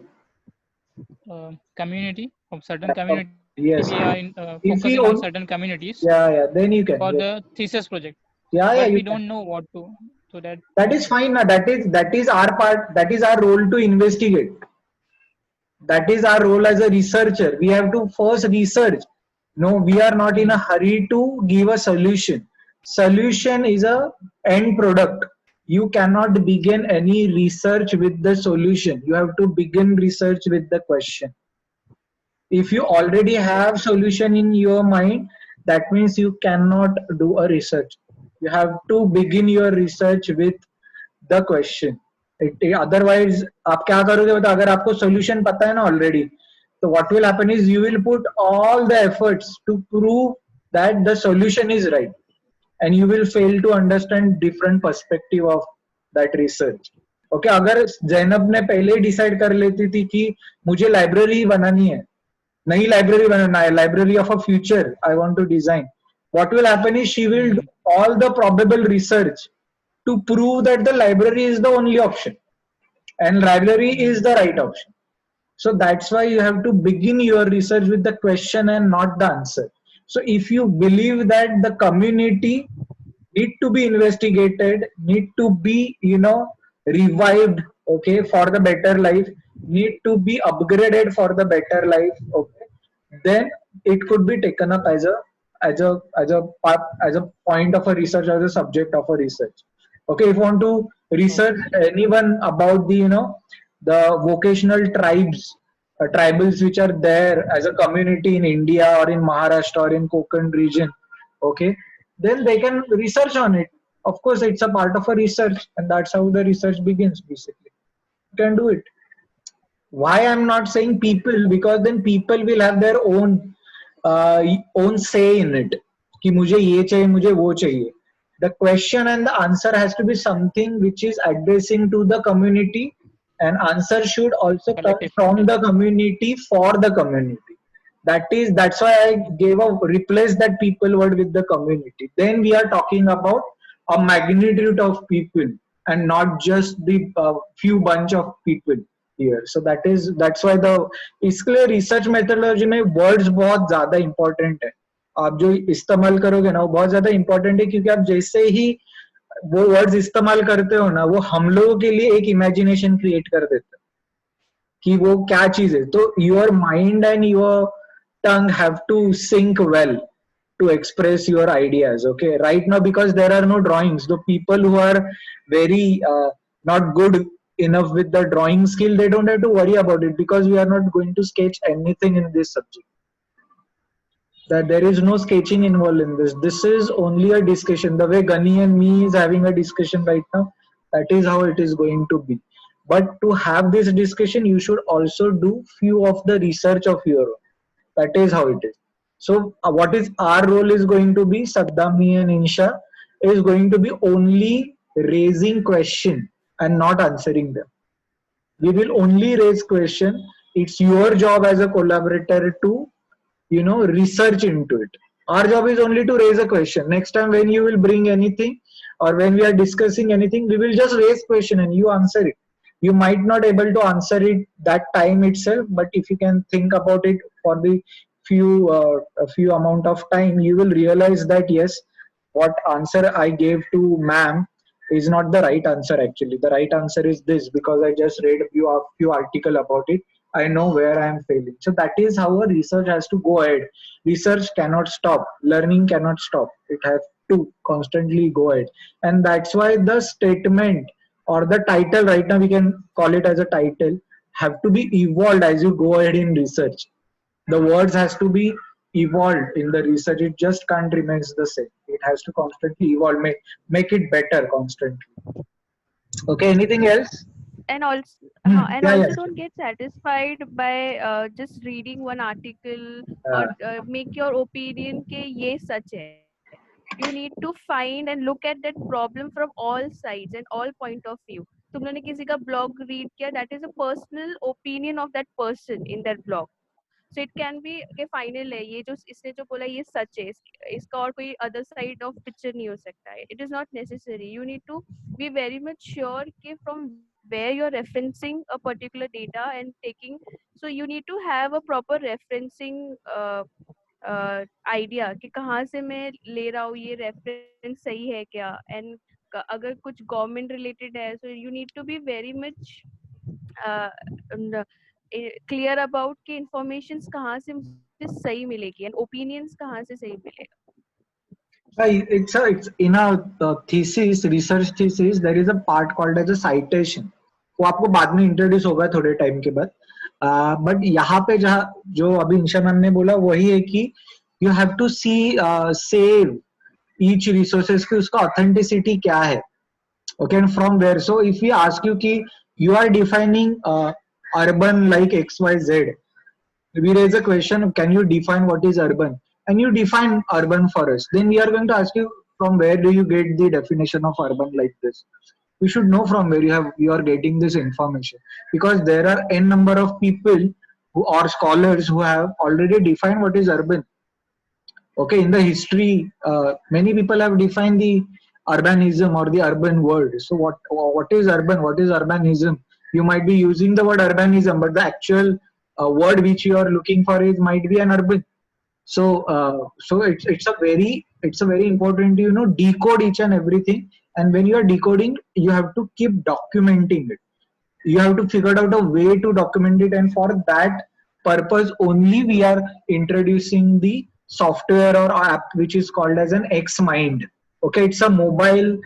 S4: Community of certain community.
S1: Yes.
S4: We are focusing on certain communities.
S1: Yeah, then you can.
S4: For the thesis project.
S1: Yeah,
S4: but we
S1: can.
S4: don't know what to. So
S1: that is fine. That is our part. That is our role to investigate. That is our role as a researcher. We have to first research. No, we are not in a hurry to give a solution. Solution is a end product. You cannot begin any research with the solution. You have to begin research with the question. If you already have solution in your mind, that means you cannot do a research. You have to begin your research with the question. Otherwise, आप क्या करोगे बता अगर आपको solution पता है ना already, so what will happen is you will put all the efforts to prove that the solution is right, and you will fail to understand different perspective of that research. Okay, अगर जैनब ने पहले decide कर लेती थी कि मुझे library बनानी है, नई लाइब्रेरी बनाना है, library of a future I want to design, what will happen is she will do all the probable research to prove that the library is the only option and library is the right option. So that's why you have to begin your research with the question and not the answer. So if you believe that the community need to be investigated, need to be, revived, okay, for the better life, need to be upgraded for the better life, okay, then it could be taken up as a point of a research, as a subject of a research. Okay, if you want to research anyone about the vocational tribals which are there as a community in India or in Maharashtra or in Konkan region, okay, then they can research on it. Of course, it's a part of a research, and that's how the research begins. Basically, you can do it. Why I'm not saying people? Because then people will have their own say in it. कि मुझे ये चाहिए, मुझे वो चाहिए. The question and the answer has to be something which is addressing to the community, and answer should also come from the community for the community. That's why I gave a replace that people word with the community. Then we are talking about a magnitude of people and not just the few bunch of people here. So that's why इसके research methodology में words बहुत ज़्यादा important है. आप जो इस्तेमाल करोगे ना वो बहुत ज़्यादा important है, क्योंकि आप जैसे ही वो words इस्तेमाल करते हो ना, वो हम लोगों के लिए एक imagination create कर देते हैं कि वो क्या चीज है. तो your mind and your tongue have to sync well to express your ideas. Okay, right now because there are no drawings, the people who are very not good enough with the drawing skill, they don't have to worry about it, because we are not going to sketch anything in this subject. That there is no sketching involved in this. This is only a discussion. The way Gani and me is having a discussion right now, that is how it is going to be. But to have this discussion, you should also do few of the research of your own. That is how it is. So what is our role is going to be, Saddam, me and Insha, is going to be only raising question and not answering them. We will only raise question. It's your job as a collaborator to, research into it. Our job is only to raise a question. Next time when you will bring anything or when we are discussing anything, we will just raise question and you answer it. You might not able to answer it that time itself, but if you can think about it for the few amount of time, you will realize that yes, what answer I gave to ma'am is not the right answer. Actually the right answer is this, because I just read a few article about it. I know where I am failing. So that is how a research has to go ahead. Research cannot stop. Learning cannot stop. It has to constantly go ahead. And that's why the statement or the title, right now we can call it as a title, have to be evolved as you go ahead in research. The words has to be evolved in the research. It just can't remain the same. It has to constantly evolve, make it better constantly. Okay, anything else?
S9: And also don't get satisfied by just reading one article or make your opinion ke ye sach hai. You need to find and look at that problem from all sides and all point of view. तुम लोगों ने किसी का blog read किया, that is a personal opinion of that person in that blog. So it can be कि final है, ये जो इसने जो बोला ये सच है, इसका और कोई other side of picture नहीं हो सकता है. It is not necessary. You need to be very much sure कि from where you're referencing a particular data and taking. So you need to have a proper referencing idea कि कहाँ से मैं ले रहा हूँ, ये reference सही है क्या, and अगर कुछ government related है, so you need to be very much clear about कि informations कहाँ से मुझे सही मिलेगी and opinions कहाँ से सही मिलेगा.
S1: It's in a thesis, research thesis, there is a part called as a citation. वो आपको बाद में इंट्रोड्यूस होगा थोड़े टाइम के बाद. बट यहाँ पे जो अभी इंशा मैम ने बोला वही है कि you have to see save each resources की उसका ऑथेंटिसिटी क्या है. Okay, and from where. So if you ask you कि you are defining urban like XYZ, we raise a question, can you define what is urban, and you define urban for us, then we are going to ask you from where do you get the definition of urban like this. You should know from where you are getting this information, because there are n number of people who are scholars who have already defined what is urban. Okay, in the history many people have defined the urbanism or the urban world. So what is urban? What is urbanism? You might be using the word urbanism, but the actual word which you are looking for is might be an urban. So it's a very important to decode each and everything. And when you are decoding, you have to keep documenting it. You have to figure out a way to document it, and for that purpose only we are introducing the software or app which is called as an Xmind. Okay, it's a mobile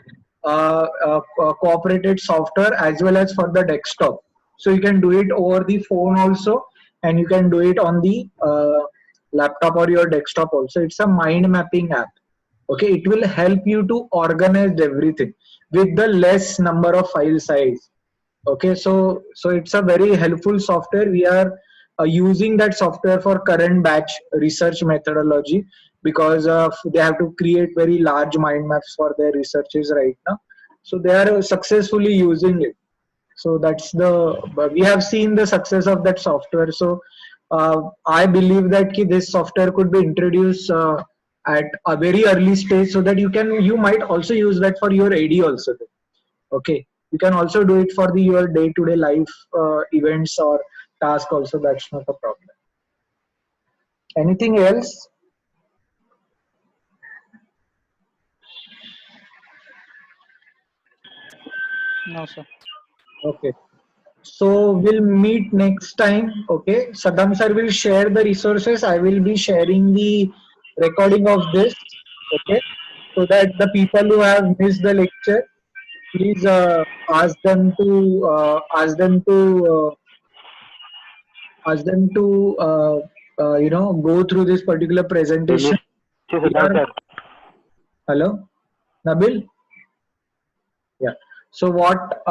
S1: cooperated software as well as for the desktop. So you can do it over the phone also, and you can do it on the laptop or your desktop also. It's a mind mapping app. Okay, it will help you to organize everything with the less number of file size. Okay, so it's a very helpful software. We are using that software for current batch research methodology, because they have to create very large mind maps for their researches right now. So they are successfully using it. So that's the we have seen the success of that software. So I believe that this software could be introduced at a very early stage, so that you might also use that for your AD also. Okay, you can also do it for your day-to-day life events or task also. That's not a problem. Anything else?
S4: No, sir.
S1: Okay, so we'll meet next time. Okay, Saddam sir will share the resources. I will be sharing the recording of this. Okay, so that the people who have missed the lecture, please ask them to uh, ask them to uh, ask them to go through this particular presentation. We are, hello, Nabil. Yeah. So what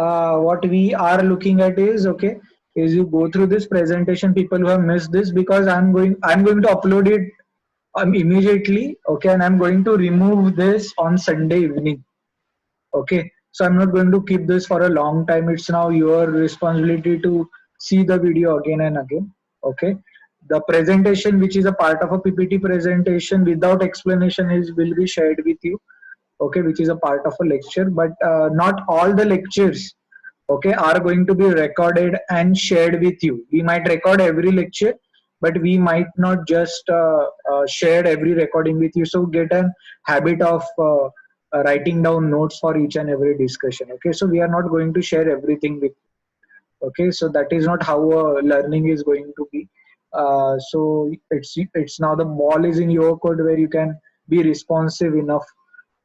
S1: we are looking at is, okay, is you go through this presentation, people who have missed this, because I'm going to upload it immediately. Okay, and I'm going to remove this on Sunday evening. Okay, so I'm not going to keep this for a long time. It's now your responsibility to see the video again and again. Okay, the presentation, which is a part of a PPT presentation without explanation, will be shared with you. Okay, which is a part of a lecture, but not all the lectures, okay, are going to be recorded and shared with you. We might record every lecture, but we might not just share every recording with you. So get a habit of writing down notes for each and every discussion. Okay, so we are not going to share everything with you. Okay, so that is not how learning is going to be. So it's now the ball is in your court, where you can be responsive enough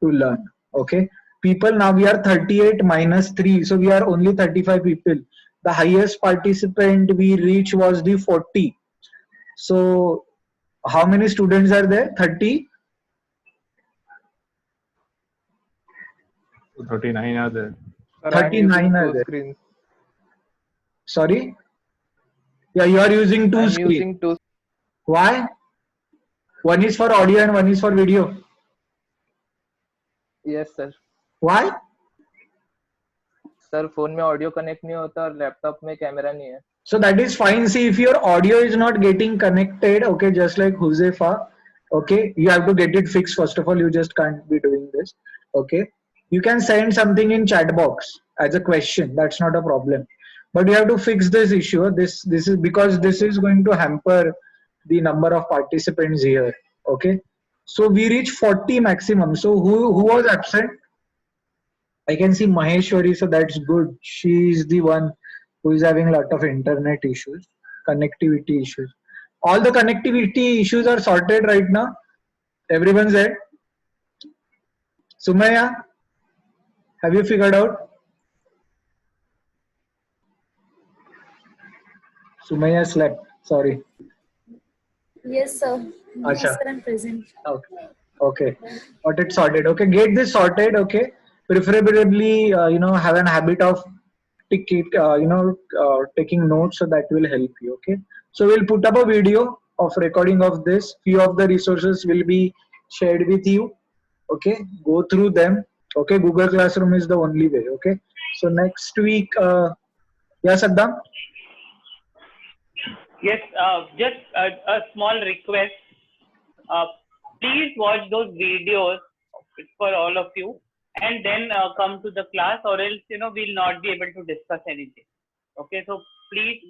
S1: to learn. Okay, people, now we are 38 minus 3, so we are only 35 people. The highest participant we reached was the 40. So how many students are there? 30.
S2: 39 are there.
S8: Sir,
S1: 39 are there.
S8: screens.
S1: Sorry, yeah, you are using two
S8: I'm
S1: screens.
S8: using two.
S1: Why? One is for audio and one is for video.
S8: Yes sir.
S1: Why?
S8: Sir phone में audio connect नहीं होता और laptop में camera नहीं है.
S1: So that is fine. See, if your audio is not getting connected, okay, just like Josefa, okay, you have to get it fixed. First of all, you just can't be doing this. Okay, you can send something in chat box as a question. That's not a problem. But you have to fix this issue. This is because this is going to hamper the number of participants here. Okay, so we reach 40 maximum. So who was absent? I can see Maheshwari, so that's good. She is the one who is having a lot of internet issues, connectivity issues. All the connectivity issues are sorted right now. Everyone's there. Sumaya, have you figured out? Sumaya slept. Sorry.
S11: Yes, sir. Yes,
S1: Acha.
S11: sir, I'm present.
S1: Okay. Okay. Got it sorted. Okay. Get this sorted. Okay. Preferably, have an habit of taking notes, so that will help you. Okay. So we'll put up a video of recording of this. Few of the resources will be shared with you. Okay. Go through them. Okay. Google Classroom is the only way. Okay. So next week, yeah, Saddam.
S10: Yes, just a small request. Please watch those videos. It's for all of you. and then come to the class, or else we'll not be able to discuss anything. Okay, so please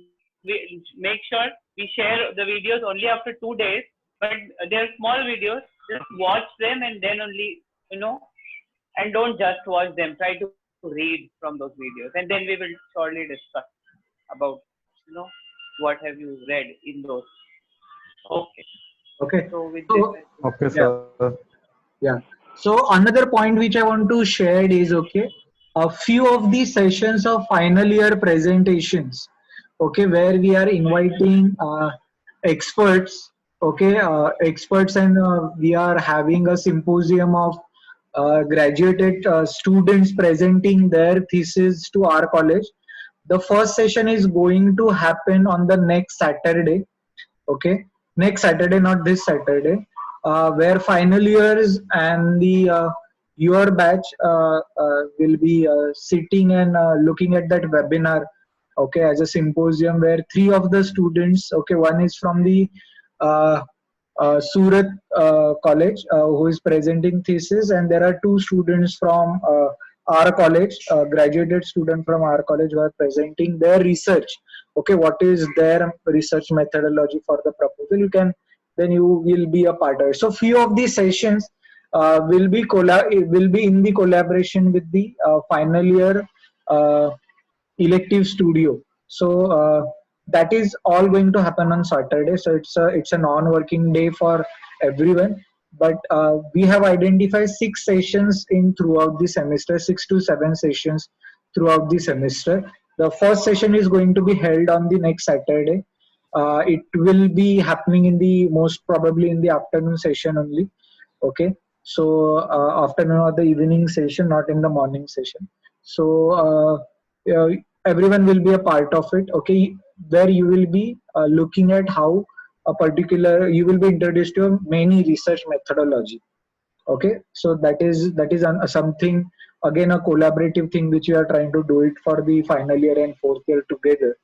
S10: make sure we share the videos only after 2 days, but they're small videos. Just watch them and then only and don't just watch them. Try to read from those videos, and then we will surely discuss about what have you read in those. Okay.
S1: Okay.
S10: So with
S1: So,
S10: this,
S2: Okay,
S1: yeah.
S2: sir.
S1: Yeah. So another point which I want to share is, okay, a few of the sessions of final year presentations, okay, where we are inviting experts, okay, experts, and we are having a symposium of graduated students presenting their thesis to our college. The first session is going to happen on the next Saturday, okay, next Saturday, not this Saturday, where final years and the your batch will be sitting and looking at that webinar, okay, as a symposium where three of the students, okay, one is from the uh, Surat college who is presenting thesis, and there are two students from our college, graduated student from our college, who are presenting their research. Okay, what is their research methodology for the proposal? You can, then you will be a part of it. So few of these sessions will be in the collaboration with the final year uh, elective studio. So that is all going to happen on Saturday. So it's a non-working day for everyone. But we have identified 6 sessions in throughout the semester, 6 to 7 sessions throughout the semester. The first session is going to be held on the next Saturday. It will be happening in the most probably in the afternoon session only. Okay, so afternoon or the evening session, not in the morning session. So everyone will be a part of it. Okay, where you will be looking at how a particular, you will be introduced to many research methodology. Okay, so that is something, again, a collaborative thing which we are trying to do it for the final year and fourth year together.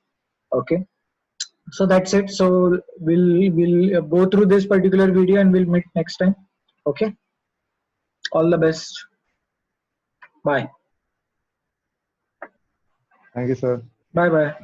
S1: Okay, so that's it. So we'll go through this particular video and we'll meet next time. Okay, all the best. Bye.
S2: Thank you, sir.
S1: Bye bye.